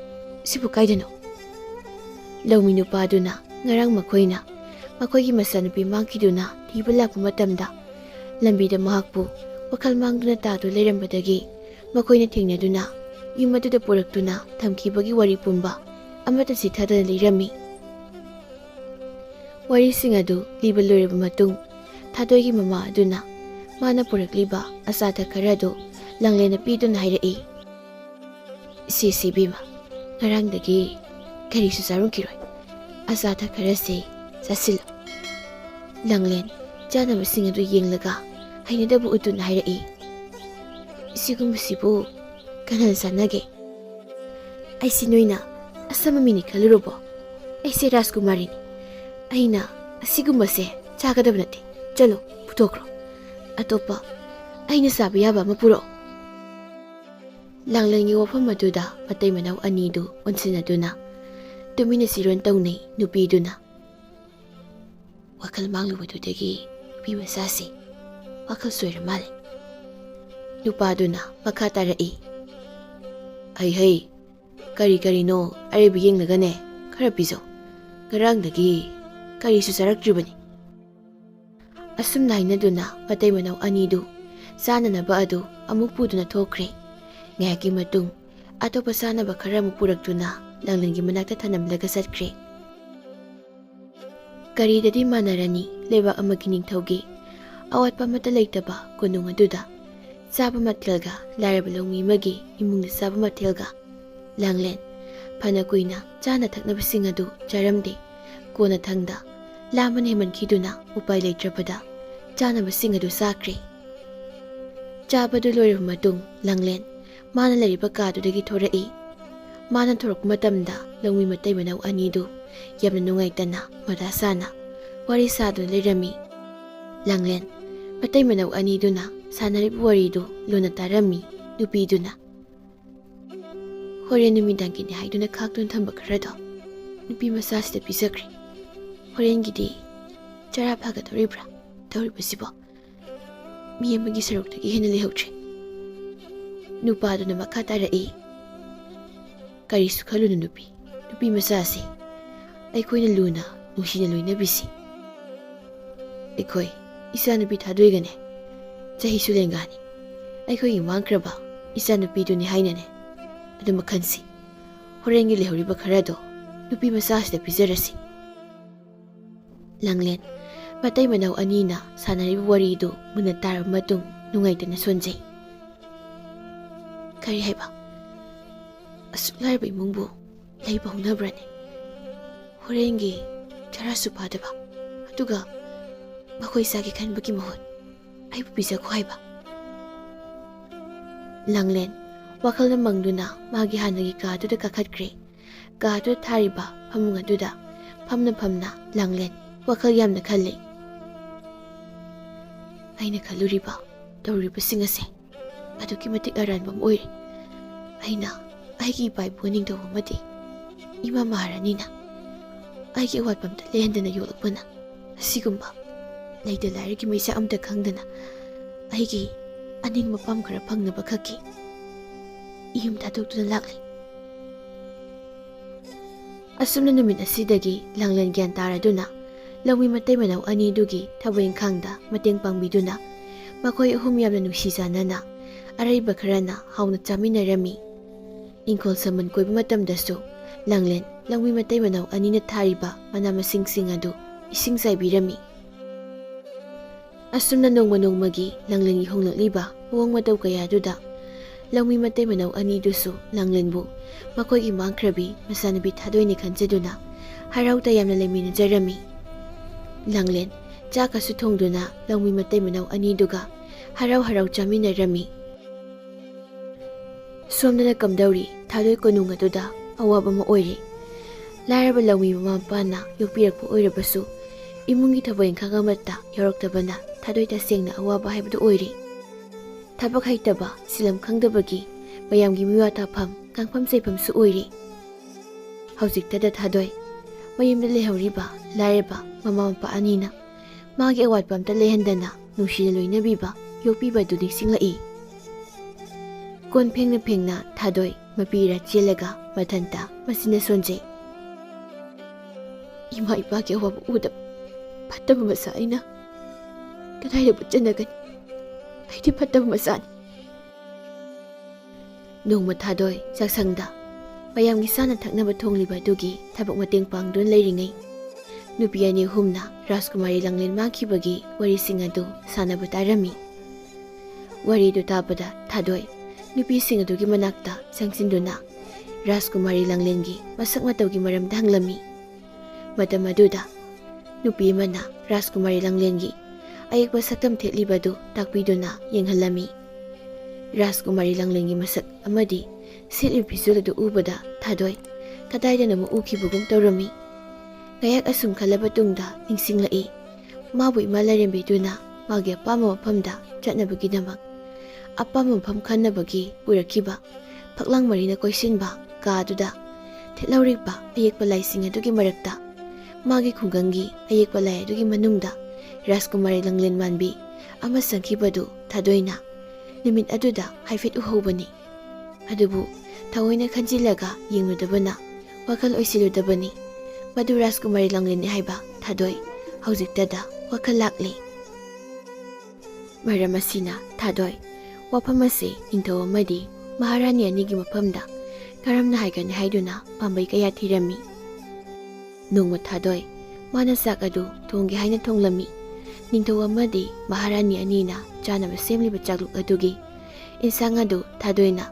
kaidano. Laumi nupaduna ngarang makoina makoigi masanupi mangkiduna thiba lakpa matamda lambida mahakpu wakal mangduna tadu leirambadagi makoina thengnaduna yum aduda puraktuna thamkibagi wari pumba amata sithadana leirami. Warising adu liba loiraba matung thadoigi mama aduna mana purakliba asata kharado Langlena piduna hairai. Si bima ngarangdagi karisu sarungkiroi asata kharase sasilo. Langlen janabasing adu yenglaga hainadabu utuna hairai. Sigumsibu kanan sanage. Aisi noina asama mini kalurobo. Aisi Rajkumari aina asigumase chagadaba nate. Chalo putokro. Atopa aina sabi yaba mapuro. Langlengi wafam aduda matay manaw anidu onsinaduna. Tumina siron tawnay nupiduna. Wakal mangluwadudagi nupi masasi. Wakal suwera mali. Nupaduna makatarai. Hay kari no aribiyeng nagane karapizo. Garangdagi kari susarakjubani. Asum nainaduna matay manaw anidu. Sana na ba adu amupuduna tokre. Ngayaki matung ato pasana ba khara mupurakduna Langlengi manakta thanamlaga satkre. Karidadi manarani leba amagi ningthaugi awatpa mata leitaba konung aduda saba mathelga laraba longmi magi imungna saba mathelga Langlen phana kuina chana thaknabasing adu charamde kona thangda laman hemankhiduna upai leitrabada chana basing adu sakre. Chabadu loiraba matung Langlen mana lariba kadudagi thorai. Mana thorok matamda longmi matay manaw anidu yamna nungaitana madasana wari sadu leirami. Langlen matay manaw aniduna sanaribu waridu luna tarami nupiduna. Horen numidang kini haiduna kakdun thamba kharado nupi masasida pisakri. Horen gidi chara phaga toribra toribasibo mi amagi saruktagi hena lehautre. Nupaduna makatarai. Karisu khaluna nupi masasi. Aikoina luna nungsina loinabisi. Aikoi isa nupi thadoigane chahisu lengani. Aikoi mangkraba isa nupi duni hainane adu makhansi. Horengi lehoriba kharado nupi masasida pizarasi. Langlen matay manaw anina sanariba waridu muna tarab matung nungaitana sonjay. Kari haiba asuk larba imungbu laiba hunabrane. Horengi charasu padaba aduga makoi sagi khanbagi mahut aibu bizaku haiba. Langlen wakalna mangduna magi hanagi kaduda kakhatkre. Kaduda thariba phamung aduda phamna Langlen wakal yamna khalle. Aina khaluriba tawriba singase aduki matik aranbam oire. Aina aigi bai boning do mati ima maharanina aigi watpam ta lehendana yolakpana asigumba leida lairigi maisa amta khangdana aigi aning mapam khara phangnaba khaki iyum thadokduna lakli. Asumna numit asidagi Langlen gyan taraduna lawmi matay manaw anidugi thaboing khangda mateng pangbiduna makoy ahum yamna nungsisanana araiba kharana hauna chaminarami. Ingkol saman koiba matamdasu Langlen langmi matay manaw anina thariba mana masing-sing adu ising saibirami. Asumna nongmagi Langlen ihonglakliba buwang mataw kaya duda langmi matay manaw anidusu Langlenbu makoy imangkrabi masanabi thadoy ni khanjaduna haraw tayamna layminajarami. Langlen chaka suthongduna langmi matay manaw aniduga haraw chaminarami. Somdana kamdauri thadoy konung aduda awaba ma oire. Laraba lawmi mamapana yokpirakpa oirabasu imungi thaboing khangamata yauroktabana thadoy tasengna awaba haibadu oire. Thabak haitaba silam khangdabagi mayamgi miwa tapham kangpham saifamsu oire. Hauzik tada thadoy mayumda lehoriba laraba mama-mapa anina magi awatpamta lehendana nungsina loinabiba yokpiba du ningsinglai. ꯀꯣꯟ ꯐꯦꯡꯅ ꯐꯦꯡꯅ ꯊꯥꯗꯣꯏ ꯃꯄꯤꯔ ꯆꯦꯜꯂꯒ ꯃꯊꯟꯇ ꯃꯁꯤꯅ ꯁꯣꯟꯖꯩ꯫ ꯏꯃꯥ ꯏꯄꯥꯒꯤ ꯑꯋꯥꯕ ꯎꯗꯕ ꯐꯠꯇꯕ ꯃꯆꯥ ꯑꯩꯅ ꯀꯗꯥꯏꯗ ꯄꯨꯠꯆꯟꯅꯒꯅꯤ? ꯑꯩꯗꯤ ꯐꯠꯇꯕ ꯃꯆꯥꯅꯤ꯫ ꯅꯣꯡꯃ ꯊꯥꯗꯣꯏ ꯆꯥꯛꯁꯪꯗ ꯃꯌꯥꯝꯒꯤ ꯆꯥꯅ ꯊꯛꯅꯕ ꯊꯣꯡꯂꯤꯕ ꯑꯗꯨꯒꯤ ꯊꯕꯛ ꯃꯇꯦꯡ ꯄꯥꯡꯗꯨꯅ ꯂꯩꯔꯤꯉꯩ ꯅꯨꯄꯤ ꯑꯅꯤ ꯑꯍꯨꯝꯅ ꯔꯥꯖꯀꯨꯃꯥꯔꯤ ꯂꯪꯂꯦꯟ ꯃꯥꯡꯈꯤꯕꯒꯤ ꯋꯥꯔꯤꯁꯤꯡ ꯑꯗꯨ ꯁꯥꯟꯅꯕ ꯇꯥꯔꯝꯃꯤ꯫ ꯋꯥꯔꯤꯗꯨ ꯇꯥꯕꯗ ꯊꯥꯗꯣꯏ ꯅꯨꯄꯤꯁꯤꯡ ꯑꯗꯨꯒꯤ ꯃꯅꯥꯛꯇ ꯆꯪꯁꯤꯟꯗꯨꯅ ꯔꯥꯖꯀꯨꯃꯥꯔꯤ ꯂꯪꯂꯦꯟꯒꯤ ꯃꯁꯛ ꯃꯇꯧꯒꯤ ꯃꯔꯝꯗ ꯍꯪꯂꯝꯃꯤ꯫ ꯃꯇꯝ ꯑꯗꯨꯗ ꯅꯨꯄꯤ ꯑꯃꯅ ꯔꯥꯖꯀꯨꯃꯥꯔꯤ ꯂꯪꯂꯦꯟꯒꯤ ꯑꯌꯦꯛꯄ ꯁꯛꯇꯝ ꯊꯦꯠꯂꯤꯕꯗꯨ ꯇꯥꯛꯄꯤꯗꯨꯅ ꯌꯦꯡꯍꯜꯂꯝꯃꯤ꯫ ꯔꯥꯖꯀꯨꯃꯥꯔꯤ ꯂꯪꯂꯦꯟꯒꯤ ꯃꯁꯛ ꯑꯃꯗꯤ ꯁꯦꯠꯂꯤꯕ ꯐꯤꯖꯣꯜ ꯑꯗꯨ ꯎꯕꯗ ꯊꯥꯗꯣꯏ ꯀꯗꯥꯏꯗꯅꯣ ꯎꯈꯤꯕꯒꯨꯝ ꯇꯧꯔꯝꯃꯤ꯫ ꯉꯥꯏꯍꯥꯛ ꯑꯁꯨꯝ ꯈꯜꯂꯕ ꯇꯨꯡꯗ ꯅꯤꯡꯁꯤꯡꯂꯛꯏ ꯃꯥꯕꯨ ꯏꯃꯥ ꯂꯥꯏꯔꯦꯝꯕꯤꯗꯨꯅ ꯃꯥꯒꯤ ꯑꯄꯥꯝꯕ ꯃꯐꯝꯗ ꯆꯠꯅꯕꯒꯤꯗꯃꯛ ꯑꯄꯥꯝꯕ ꯃꯐꯝ ꯈꯟꯅꯕꯒꯤ ꯄꯨꯔꯛꯈꯤꯕ ꯐꯛꯂꯥꯡ ꯃꯔꯤꯅ ꯀꯣꯏꯁꯤꯟꯕ ꯀꯥꯗꯨꯗ ꯊꯦꯠꯍꯧꯔꯤꯕ ꯑꯌꯦꯛꯄ ꯂꯥꯏꯁꯤꯡ ꯑꯗꯨꯒꯤ ꯃꯔꯛꯇ ꯃꯥꯒꯤ ꯈꯨꯡꯒꯪꯒꯤ ꯑꯌꯦꯛꯄ ꯂꯥꯏ ꯑꯗꯨꯒꯤ ꯃꯅꯨꯡꯗ ꯔꯥꯖꯀꯨꯃꯥꯔꯤ ꯂꯪꯂꯦꯟ ꯃꯥꯟꯕꯤ ꯑꯃ ꯆꯪꯈꯤꯕꯗꯨ ꯊꯥꯗꯣꯏꯅ ꯅꯨꯃꯤꯠ ꯑꯗꯨꯗ ꯍꯥꯏꯐꯦꯠ ꯎꯍꯧꯕꯅꯤ꯫ ꯑꯗꯨꯕꯨ ꯊꯑꯣꯏꯅ ꯈꯟꯖꯤꯜꯂꯒ ꯌꯦꯡꯂꯨꯗꯕꯅ ꯋꯥꯈꯜ ꯑꯣꯏꯁꯤꯜꯂꯨꯗꯕꯅꯤ ꯃꯗꯨ ꯔꯥꯖꯀꯨꯃꯥꯔꯤ ꯂꯪꯂꯦꯟꯅꯤ ꯍꯥꯏꯕ ꯊꯥꯗꯣꯏ ꯍꯧꯖꯤꯛꯇꯗ ꯋꯥꯈꯜ ꯂꯥꯛꯂꯤ꯫ ꯃꯔꯝ ꯑꯁꯤꯅ ꯊꯥꯗꯣꯏ ꯋꯥꯐꯝ ꯑꯁꯤ ꯅꯤꯡꯊꯧ ꯑꯃꯗꯤ ꯃꯍꯥꯔꯥꯅꯤ ꯑꯅꯤꯒꯤ ꯃꯐꯝꯗ ꯀꯔꯝꯅ ꯍꯥꯏꯒꯅꯤ ꯍꯥꯏꯗꯨꯅ ꯄꯥꯝꯕꯩ ꯀꯌꯥ ꯊꯤꯔꯝꯃꯤ꯫ ꯅꯣꯡꯃ ꯊꯥꯗꯣꯏ ꯃꯥꯅ ꯆꯥꯛ ꯑꯗꯨ ꯊꯣꯡꯒꯦ ꯍꯥꯏꯅ ꯊꯣꯡꯂꯝꯃꯤ꯫ ꯅꯤꯡꯊꯧ ꯑꯃꯗꯤ ꯃꯍꯥꯔꯥꯅꯤ ꯑꯅꯤꯅ ꯆꯥꯅꯕ ꯁꯦꯝꯂꯤꯕ ꯆꯥꯛꯂꯨꯛ ꯑꯗꯨꯒꯤ ꯏꯟꯁꯥꯡ ꯑꯗꯨ ꯊꯥꯗꯣꯏꯅ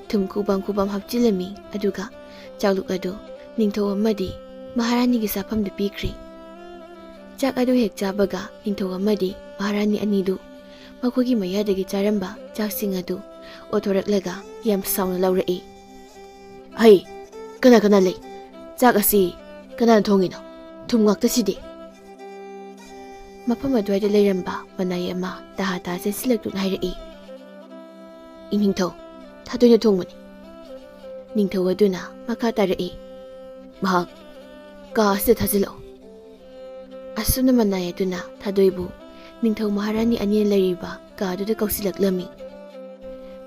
ꯊꯨꯝ ꯈꯨꯕꯝ ꯈꯨꯕꯝ ꯍꯥꯞꯆꯤꯜꯂꯝꯃꯤ ꯑꯗꯨꯒ ꯆꯥꯛꯂꯨꯛ ꯑꯗꯨ ꯅꯤꯡꯊꯧ ꯑꯃꯗꯤ ꯃꯍꯥꯔꯥꯅꯤꯒꯤ ꯆꯥꯐꯝꯗ ꯄꯤꯈ꯭ꯔꯤ꯫ ꯆꯥꯛ ꯑꯗꯨ ꯍꯦꯛ ꯆꯥꯕꯒ ꯅꯤꯡꯊꯧ ꯑꯃꯗꯤ ꯃꯍꯥꯔꯥꯅꯤ ꯑꯅꯤꯗꯨ ꯃꯈꯣꯏꯒꯤ ꯃꯌꯥꯗꯒꯤ ꯆꯥꯔꯝꯕ ꯆꯥꯛꯁꯤꯡ ꯑꯗꯨ ꯑꯣꯊꯣꯔꯛꯂꯒ ꯌꯥꯝ ꯁꯥꯎꯅ ꯂꯧꯔꯛꯏ꯫ "ꯍꯩ, ꯀꯅꯥ ꯀꯅꯥ ꯂꯩ? ꯆꯥꯛ ꯑꯁꯤ ꯀꯅꯥꯅ ꯊꯣꯡꯉꯤꯅꯣ? ꯊꯨꯝ ꯉꯥꯛꯇꯁꯤꯗꯤ!" ꯃꯐꯝ ꯑꯗꯨꯋꯥꯏꯗ ꯂꯩꯔꯝꯕ ꯃꯅꯥꯏ ꯑꯃ ꯇꯍꯥ ꯇꯍꯥ ꯆꯦꯟꯁꯤꯜꯂꯛꯇꯨꯅ ꯍꯥꯏꯔꯛꯏ꯫ "ꯏꯅꯤꯡꯊꯧ, ꯊꯥꯗꯣꯏꯅ ꯊꯣꯡꯕꯅꯤ." ꯅꯤꯡꯊꯧ ꯑꯗꯨꯅ ꯃꯈꯥ ꯇꯥꯔꯛꯏ꯫ "ꯃꯍꯥꯛ ꯀꯥ ꯑꯁꯤꯗ ꯊꯥꯖꯤꯜꯂꯛꯎ." ꯑꯁꯨꯝꯅ ꯃꯅꯥꯏ ꯑꯗꯨꯅ ꯊꯥꯗꯣꯏꯕꯨ ꯅꯤꯡꯊꯧ ꯃꯍꯥꯔꯥꯅꯤ ꯑꯅꯤꯅ ꯂꯩꯔꯤꯕ ꯀꯥꯗꯨꯗ ꯀꯧꯁꯤꯜꯂꯛꯂꯝꯃꯤ꯫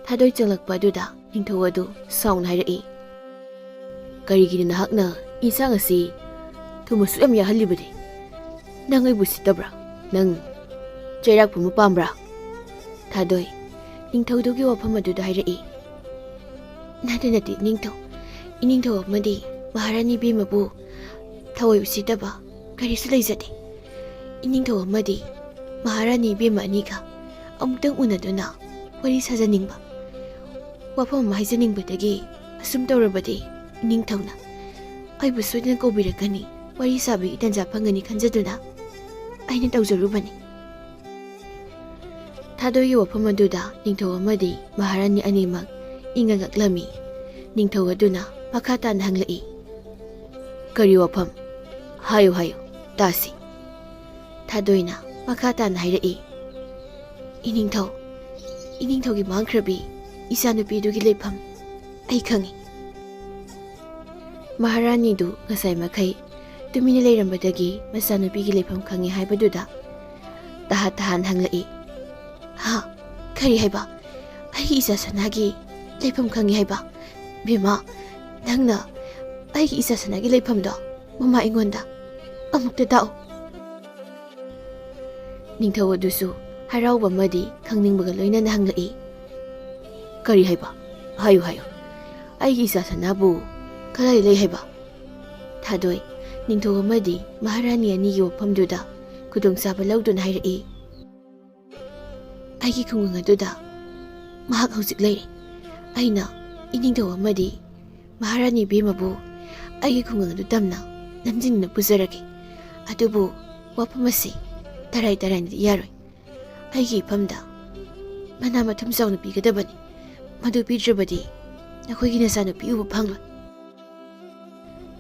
ꯊꯥꯗꯣꯏ ꯆꯪꯂꯛꯄ ꯑꯗꯨꯗ ꯅꯤꯡꯊꯧ ꯑꯗꯨ ꯁꯥꯎꯅ ꯍꯥꯏꯔꯛꯏ꯫ "ꯀꯔꯤꯒꯤꯅꯣ ꯅꯍꯥꯛꯅ ꯏꯟꯁꯥꯡ ꯑꯁꯤ ꯊꯨꯝ ꯑꯁꯨꯛ ꯌꯥꯝ ꯌꯥꯍꯜꯂꯤꯕꯗꯤ? ꯅꯪ ꯑꯩꯕꯨ ꯁꯤꯠꯇꯕ꯭ꯔꯥ? ꯅꯪ ꯆꯩꯔꯥꯛ ꯄꯨꯝꯕ ꯄꯥꯝꯕ꯭ꯔꯥ?" ꯊꯥꯗꯣꯏ ꯅꯤꯡꯊꯧꯗꯨꯒꯤ ꯋꯥꯐꯝ ꯑꯗꯨꯗ ꯍꯥꯏꯔꯛꯏ꯫ "ꯅꯠꯇꯦ ꯅꯠꯇꯦ ꯅꯤꯡꯊꯧ, ꯏꯅꯤꯡꯊꯧ ꯑꯃꯗꯤ ꯃꯍꯥꯔꯥꯅꯤ ꯕꯦꯝꯃꯕꯨ ꯊꯑꯣꯏ ꯎꯁꯤꯠꯇꯕ ꯀꯔꯤꯁꯨ ꯂꯩꯖꯗꯦ꯫ ꯏꯅꯤꯡꯊꯧ ꯑꯃꯗꯤ ꯃꯍꯥꯔꯥꯅꯤ ꯕꯦꯝꯃ ꯑꯅꯤꯒ ꯑꯃꯨꯛꯇꯪ ꯎꯅꯗꯨꯅ ꯋꯥꯔꯤ ꯁꯥꯖꯅꯤꯡꯕ, ꯋꯥꯐꯝ ꯑꯃ ꯍꯥꯏꯖꯅꯤꯡꯕꯗꯒꯤ ꯑꯁꯨꯝ ꯇꯧꯔꯕꯗꯤ ꯏꯅꯤꯡꯊꯧꯅ ꯑꯩꯕꯨ ꯁꯣꯏꯗꯅ ꯀꯧꯕꯤꯔꯛꯀꯅꯤ, ꯋꯥꯔꯤ ꯁꯥꯕꯒꯤ ꯇꯥꯟꯖꯥ ꯐꯪꯒꯅꯤ ꯈꯟꯖꯗꯨꯅ ꯑꯩꯅ ꯇꯧꯖꯔꯨꯕꯅꯤ." ꯊꯥꯗꯣꯏꯒꯤ ꯋꯥꯐꯝ ꯑꯗꯨꯗ ꯅꯤꯡꯊꯧ ꯑꯃꯗꯤ ꯃꯍꯥꯔꯥꯅꯤ ꯑꯅꯤꯃꯛ ꯏꯪꯉ ꯉꯛꯂꯝꯃꯤ꯫ ꯅꯤꯡꯊꯧ ꯑꯗꯨꯅ ꯃꯈꯥ ꯇꯥꯅ ꯍꯪꯂꯛꯏ꯫ "ꯀꯔꯤ ꯋꯥꯐꯝ? ꯍꯥꯏꯌꯨ ꯍꯥꯏꯌꯨ, ꯇꯥꯁꯤ." ꯊꯥꯗꯣꯏꯅ ꯃꯈꯥ ꯇꯥꯅ ꯍꯥꯏꯔꯛꯏ꯫ "ꯏꯅꯤꯡꯊꯧ, ꯏꯅꯤꯡꯊꯧꯒꯤ ꯃꯥꯡꯈ꯭ꯔꯕꯤ ꯏꯆꯥꯅꯨꯄꯤꯗꯨꯒꯤ ꯂꯩꯐꯝ ꯑꯩ ꯈꯪꯏ." ꯃꯍꯥꯔꯥꯅꯤꯗꯨ ꯉꯁꯥꯏ ꯃꯈꯩ ꯇꯨꯃꯤꯟꯅ ꯂꯩꯔꯝꯕꯗꯒꯤ ꯃꯆꯥꯅꯨꯄꯤꯒꯤ ꯂꯩꯐꯝ ꯈꯪꯏ ꯍꯥꯏꯕꯗꯨꯗ ꯇꯍꯥ ꯇꯍꯥꯅ ꯍꯪꯂꯛꯏ꯫ "ꯍꯥ, ꯀꯔꯤ ꯍꯥꯏꯕ? ꯑꯩꯒꯤ ꯏꯆꯥ ꯁꯅꯥꯒꯤ ꯂꯩꯐꯝ ꯈꯪꯏ ꯍꯥꯏꯕ? ꯕꯦꯝꯃ, ꯅꯪꯅ ꯑꯩꯒꯤ ꯏꯆꯥ ꯁꯅꯥꯒꯤ ꯂꯩꯐꯝꯗꯣ ꯃꯃꯥ ꯑꯩꯉꯣꯟꯗ ꯑꯃꯨꯛꯇ ꯇꯥꯛꯎ." ꯅꯤꯡꯊꯧ ꯑꯗꯨꯁꯨ ꯍꯔꯥꯎꯕ ꯑꯃꯗꯤ ꯈꯪꯅꯤꯡꯕꯒ ꯂꯣꯏꯅꯅ ꯍꯪꯂꯛꯏ꯫ "ꯀꯔꯤ ꯍꯥꯏꯕ? ꯍꯥꯏꯌꯨ ꯍꯥꯏꯌꯨ, ꯑꯩꯒꯤ ꯏꯆꯥ ꯁꯅꯥꯕꯨ ꯀꯗꯥꯏꯗ ꯂꯩ ꯍꯥꯏꯕ?" ꯊꯥꯗꯣꯏ ꯅꯤꯡꯊꯧ ꯑꯃꯗꯤ ꯃꯍꯥꯔꯥꯅꯤ ꯑꯅꯤꯒꯤ ꯋꯥꯐꯝꯗꯨꯗ ꯈꯨꯗꯣꯡꯆꯥꯕ ꯂꯧꯗꯨꯅ ꯍꯥꯏꯔꯛꯏ꯫ "ꯑꯩꯒꯤ ꯈꯨꯡꯒꯪ ꯑꯗꯨꯗ ꯃꯍꯥꯛ ꯍꯧꯖꯤꯛ ꯂꯩꯔꯤ꯫ ꯑꯩꯅ ꯏꯅꯤꯡꯊꯧ ꯑꯃꯗꯤ ꯃꯍꯥꯔꯥꯅꯤ ꯕꯦꯝꯃꯕꯨ ꯑꯩꯒꯤ ꯈꯨꯡꯒꯪ ꯑꯗꯨ ꯇꯝꯅ ꯂꯝꯖꯤꯡꯗꯨꯅ ꯄꯨꯖꯔꯒꯦ꯫ ꯑꯗꯨꯕꯨ ꯋꯥꯐꯝ ꯑꯁꯤ ꯇꯔꯥꯏ ꯇꯔꯥꯏꯅꯗꯤ ꯌꯥꯔꯣꯏ꯫ ꯑꯩꯒꯤ ꯏꯐꯝꯗ ꯃꯅꯥ ꯃꯊꯨꯝ ꯆꯥꯎꯅ ꯄꯤꯒꯗꯕꯅꯤ, ꯃꯗꯨ ꯄꯤꯗ꯭ꯔꯕꯗꯤ ꯅꯈꯣꯏꯒꯤ ꯅꯆꯥꯅꯨꯄꯤ ꯎꯕ ꯐꯪꯂꯣꯏ."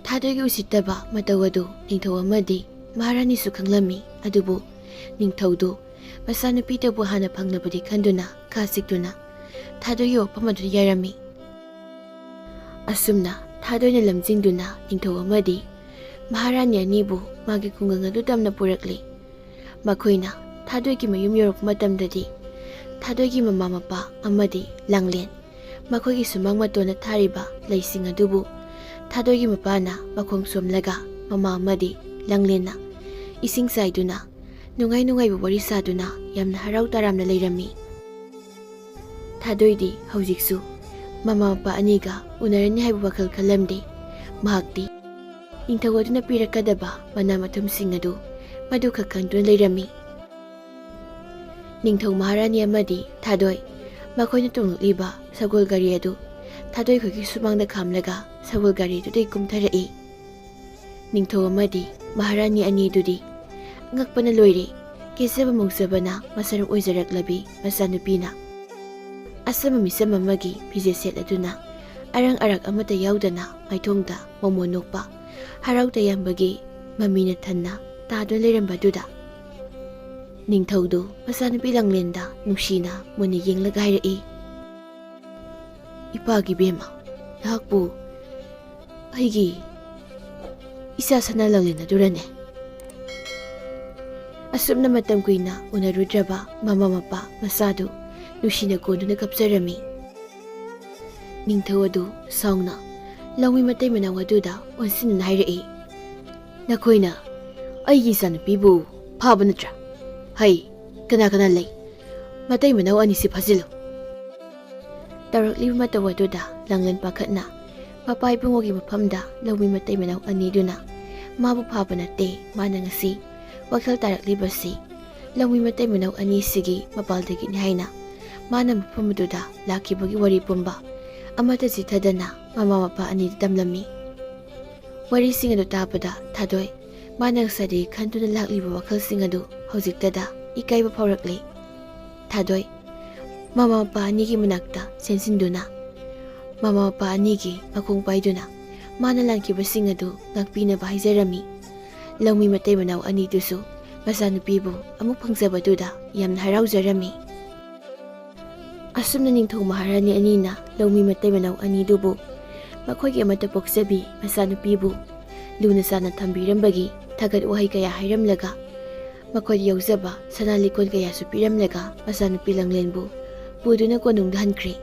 ꯊꯥꯗꯣꯏꯒꯤ ꯎꯁꯤꯠꯇꯕ ꯃꯇꯧ ꯑꯗꯨ ꯅꯤꯡꯊꯧ ꯑꯃꯗꯤ ꯃꯍꯥꯔꯥꯅꯤꯁꯨ ꯈꯪꯂꯝꯃꯤ꯫ ꯑꯗꯨꯕꯨ ꯅꯤꯡꯊꯧꯗꯨ ꯃꯆꯥꯅꯨꯄꯤꯗꯕꯨ ꯍꯥꯟꯅ ꯐꯪꯂꯕꯗꯤ ꯈꯟꯗꯨꯅ ꯈꯥ ꯆꯤꯛꯇꯨꯅ ꯊꯥꯗꯣꯏꯒꯤ ꯋꯥꯐꯝ ꯑꯗꯨꯗ ꯌꯥꯔꯝꯃꯤ꯫ ꯑꯁꯨꯝꯅ ꯊꯥꯗꯣꯏꯅ ꯂꯝꯖꯤꯡꯗꯨꯅ ꯅꯤꯡꯊꯧ ꯑꯃꯗꯤ ꯃꯍꯥꯔꯥꯅꯤ ꯑꯅꯤꯕꯨ ꯃꯥꯒꯤ ꯈꯨꯡꯒꯪ ꯑꯗꯨ ꯇꯝꯅ ꯄꯨꯔꯛꯂꯤ꯫ ꯃꯈꯣꯏꯅ ꯊꯥꯗꯣꯏꯒꯤ ꯃꯌꯨꯝ ꯌꯧꯔꯛꯄ ꯃꯇꯝꯗꯗꯤ ꯊꯥꯗꯣꯏꯒꯤ ꯃꯃꯥ ꯃꯄꯥ ꯑꯃꯗꯤ ꯂꯥꯡꯂꯦꯟ, ꯃꯈꯣꯏꯒꯤ ꯁꯨꯃꯥꯡ ꯃꯇꯣꯟꯗ ꯊꯥꯔꯤꯕ ꯂꯩꯁꯤꯡ ꯑꯗꯨꯕꯨ ꯊꯥꯗꯣꯏꯒꯤ ꯃꯄꯥꯅ ꯃꯈꯣꯡ ꯁꯣꯝꯂꯒ ꯃꯃꯥ ꯑꯃꯗꯤ ꯂꯪꯂꯦꯟꯅ ꯏꯁꯤꯡ ꯆꯥꯏꯗꯨꯅ ꯅꯨꯡꯉꯥꯏꯕ ꯋꯥꯔꯤ ꯁꯥꯗꯨꯅ ꯌꯥꯝꯅ ꯍꯔꯥꯎ ꯇꯔꯥꯝꯅ ꯂꯩꯔꯝꯃꯤ꯫ ꯊꯥꯗꯣꯏꯗꯤ ꯍꯧꯖꯤꯛꯁꯨ ꯃꯃꯥ ꯃꯄꯥ ꯑꯅꯤꯒ ꯎꯅꯔꯅꯤ ꯍꯥꯏꯕ ꯋꯥꯈꯜ ꯈꯜꯂꯝꯗꯦ꯫ ꯃꯍꯥꯛꯇꯤ ꯅꯤꯡꯊꯧ ꯑꯗꯨꯅ ꯄꯤꯔꯛꯀꯗꯕ ꯃꯅꯥ ꯃꯊꯨꯝꯁꯤꯡ ꯑꯗꯨ ꯃꯗꯨꯈꯛ ꯈꯪꯗꯨꯅ ꯂꯩꯔꯝꯃꯤ꯫ ꯅꯤꯡꯊꯧ ꯃꯍꯥꯔꯥꯅꯤ ꯑꯃꯗꯤ ꯊꯥꯗꯣꯏ ꯃꯈꯣꯏꯅ ꯇꯣꯡꯂꯛꯂꯤꯕ ꯁꯒꯣꯜ ꯒꯥꯔꯤ ꯑꯗꯨ ꯊꯥꯗꯣꯏꯈꯣꯏꯒꯤ ꯁꯨꯃꯥꯡꯗ ꯈꯥꯝꯂꯒ ꯁꯒꯣꯜ ꯒꯥꯔꯤ ꯑꯗꯨꯗꯒꯤ ꯀꯨꯝꯊꯔꯛꯏ꯫ ꯅꯤꯡꯊꯧ ꯑꯃꯗꯤ ꯃꯍꯥꯔꯥꯅꯤ ꯑꯅꯤꯗꯨꯗꯤ ꯉꯛꯄꯅ ꯂꯣꯏꯔꯦ꯫ ꯀꯦꯖꯕ ꯃꯧꯖꯕꯅ ꯃꯁꯥꯔꯧ ꯑꯣꯏꯖꯔꯛꯂꯕꯤ ꯃꯆꯥꯅꯨꯄꯤꯅ ꯑꯁꯝꯕ ꯃꯤꯆꯝ ꯑꯃꯒꯤ ꯐꯤꯖꯦꯠ ꯁꯦꯠꯂꯗꯨꯅ ꯑꯔꯪ ꯑꯔꯥꯛ ꯑꯃꯠꯇ ꯌꯥꯎꯗꯅ ꯃꯥꯏꯊꯣꯡꯗ ꯃꯣꯃꯣꯟ ꯅꯣꯛꯄ ꯍꯔꯥꯎ ꯇꯌꯥꯝꯕꯒꯤ ꯃꯃꯤꯅ ꯊꯟꯅ ꯇꯥꯗꯨꯅ ꯂꯩꯔꯝꯕꯗꯨꯗ ꯅꯤꯡꯊꯧꯗꯨ ꯃꯆꯥꯅꯨꯄꯤ ꯂꯪꯂꯦꯟꯗ ꯅꯨꯡꯁꯤꯅ ꯃꯨꯟꯅ ꯌꯦꯡꯂꯒ ꯍꯥꯏꯔꯛꯏ, "ꯏꯄꯥꯒꯤ ꯕꯦꯝꯃ, ꯅꯍꯥꯛꯄꯨ ꯑꯩꯒꯤ ꯏꯆꯥ ꯁꯅꯥ ꯂꯪꯂꯦꯟ ꯑꯗꯨꯔꯅꯦ?" ꯑꯁꯨꯝꯅ ꯃꯇꯝ ꯀꯨꯏꯅ ꯎꯅꯔꯨꯗ꯭ꯔꯕ ꯃꯃꯥ ꯃꯄꯥ ꯃꯆꯥꯗꯨ ꯅꯨꯡꯁꯤꯅ ꯀꯣꯟꯗꯨꯅ ꯀꯞꯆꯔꯝꯃꯤ꯫ ꯅꯤꯡꯊꯧ ꯑꯗꯨ ꯁꯥꯎꯅ ꯂꯧꯃꯤ ꯃꯇꯩ ꯃꯅꯥꯎ ꯑꯗꯨꯗ ꯑꯣꯟꯁꯤꯟꯅ ꯍꯥꯏꯔꯛꯏ, "ꯅꯈꯣꯏꯅ ꯑꯩꯒꯤ ꯏꯆꯥꯅꯨꯄꯤꯕꯨ ꯐꯥꯕ ꯅꯠꯇ꯭ꯔꯥ? ꯍꯩ, ꯀꯅꯥ ꯂꯩ? ꯃꯇꯩ ꯃꯅꯥꯎ ꯑꯅꯤꯁꯤ ꯐꯥꯖꯤꯜꯂꯨ." ꯇꯧꯔꯛꯂꯤꯕ ꯃꯇꯧ ꯑꯗꯨꯗ ꯂꯪꯂꯦꯟ ꯄꯥꯈꯠꯅ ꯃꯄꯥ ꯏꯕꯨꯡꯉꯣꯒꯤ ꯃꯐꯝꯗ ꯂꯧꯃꯤ ꯃꯇꯩ ꯃꯅꯥꯎ ꯑꯅꯤꯗꯨꯅ ꯃꯥꯕꯨ ꯐꯥꯕ ꯅꯠꯇꯦ, ꯃꯥꯅ ꯉꯁꯤ ꯋꯥꯈꯜ ꯇꯥꯔꯛꯂꯤꯕꯁꯤ ꯂꯧꯃꯤ ꯃꯇꯩ ꯃꯅꯥꯎ ꯑꯅꯤꯁꯤꯒꯤ ꯃꯄꯥꯜꯗꯒꯤꯅꯤ ꯍꯥꯏꯅ ꯃꯥꯅ ꯃꯐꯝ ꯑꯗꯨꯗ ꯂꯥꯛꯈꯤꯕꯒꯤ ꯋꯥꯔꯤ ꯄꯨꯝꯕ ꯑꯃꯠꯇ ꯆꯤꯊꯗꯅ ꯃꯃꯥ ꯃꯄꯥ ꯑꯅꯤꯗ ꯇꯝꯂꯝꯃꯤ꯫ ꯋꯥꯔꯤꯁꯤꯡ ꯑꯗꯨ ꯇꯥꯕꯗ ꯊꯥꯗꯣꯏ ꯃꯥꯅ ꯉꯁꯥꯏꯗꯒꯤ ꯈꯟꯗꯨꯅ ꯂꯥꯛꯂꯤꯕ ꯋꯥꯈꯜꯁꯤꯡ ꯑꯗꯨ ꯍꯧꯖꯤꯛꯇꯗ ꯏꯀꯥꯏꯕ ꯐꯥꯎꯔꯛꯂꯦ꯫ ꯊꯥꯗꯣꯏ ꯃꯃꯥ ꯃꯄꯥ ꯑꯅꯤꯒꯤ ꯃꯅꯥꯛꯇ ꯆꯦꯟꯁꯤꯟꯗꯨꯅ ꯃꯃꯥ ꯃꯄꯥ ꯑꯅꯤꯒꯤ ꯃꯈꯣꯡ ꯄꯥꯏꯗꯨꯅ ꯃꯥꯅ ꯂꯥꯟꯈꯤꯕꯁꯤꯡ ꯑꯗꯨ ꯉꯥꯛꯄꯤꯅꯕ ꯍꯥꯏꯖꯔꯝꯃꯤ꯫ ꯂꯧꯃꯤ ꯃꯇꯩ ꯃꯅꯥꯎ ꯑꯅꯤꯗꯨꯁꯨ ꯃꯆꯥꯅꯨꯄꯤꯕꯨ ꯑꯃꯨꯛ ꯐꯪꯖꯕꯗꯨꯗ ꯌꯥꯝꯅ ꯍꯔꯥꯎꯖꯔꯝꯃꯤ꯫ ꯑꯁꯨꯝꯅ ꯅꯤꯡꯊꯧ ꯃꯍꯥꯔꯥꯅꯤ ꯑꯅꯤꯅ ꯂꯧꯃꯤ ꯃꯇꯩ ꯃꯅꯥꯎ ꯑꯅꯤꯗꯨꯕꯨ ꯃꯈꯣꯏꯒꯤ ꯑꯃꯠꯇ ꯄꯣꯛꯆꯕꯤ ꯃꯆꯥꯅꯨꯄꯤꯕꯨ ꯂꯨꯅ ꯆꯥꯟꯅ ꯊꯝꯕꯤꯔꯝꯕꯒꯤ ꯊꯥꯒꯠ ꯋꯥꯍꯩ ꯀꯌꯥ ꯍꯥꯏꯔꯝꯂꯒ ꯃꯈꯣꯏꯗ ꯌꯥꯎꯖꯕ ꯁꯅꯥ ꯂꯤꯛꯀꯣꯟ ꯀꯌꯥꯁꯨ ꯄꯤꯔꯝꯂꯒ ꯃꯆꯥꯅꯨꯄꯤ ꯂꯪꯂꯦꯟꯕꯨ ꯄꯨꯗꯨꯅ ꯀꯣꯅꯨꯡꯗ ꯍꯟꯈ꯭ꯔꯦ꯫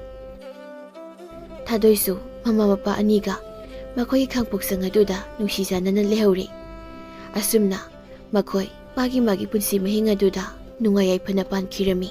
ꯊꯥꯗꯣꯏꯁꯨ ꯃꯃꯥ ꯃꯄꯥ ꯑꯅꯤꯒ ꯃꯈꯣꯏꯒꯤ ꯈꯥꯡꯄꯣꯛꯁꯪ ꯑꯗꯨꯗ ꯅꯨꯡꯁꯤ ꯆꯥꯟꯅꯅ ꯂꯩꯍꯧꯔꯦ꯫ ꯑꯁꯨꯝꯅ ꯃꯈꯣꯏ ꯃꯥꯒꯤ ꯄꯨꯟꯁꯤ ꯃꯍꯤꯡ ꯑꯗꯨꯗ ꯅꯨꯡꯉꯥꯏ ꯌꯥꯏꯐꯅ ꯄꯥꯟꯈꯤꯔꯝꯃꯤ꯫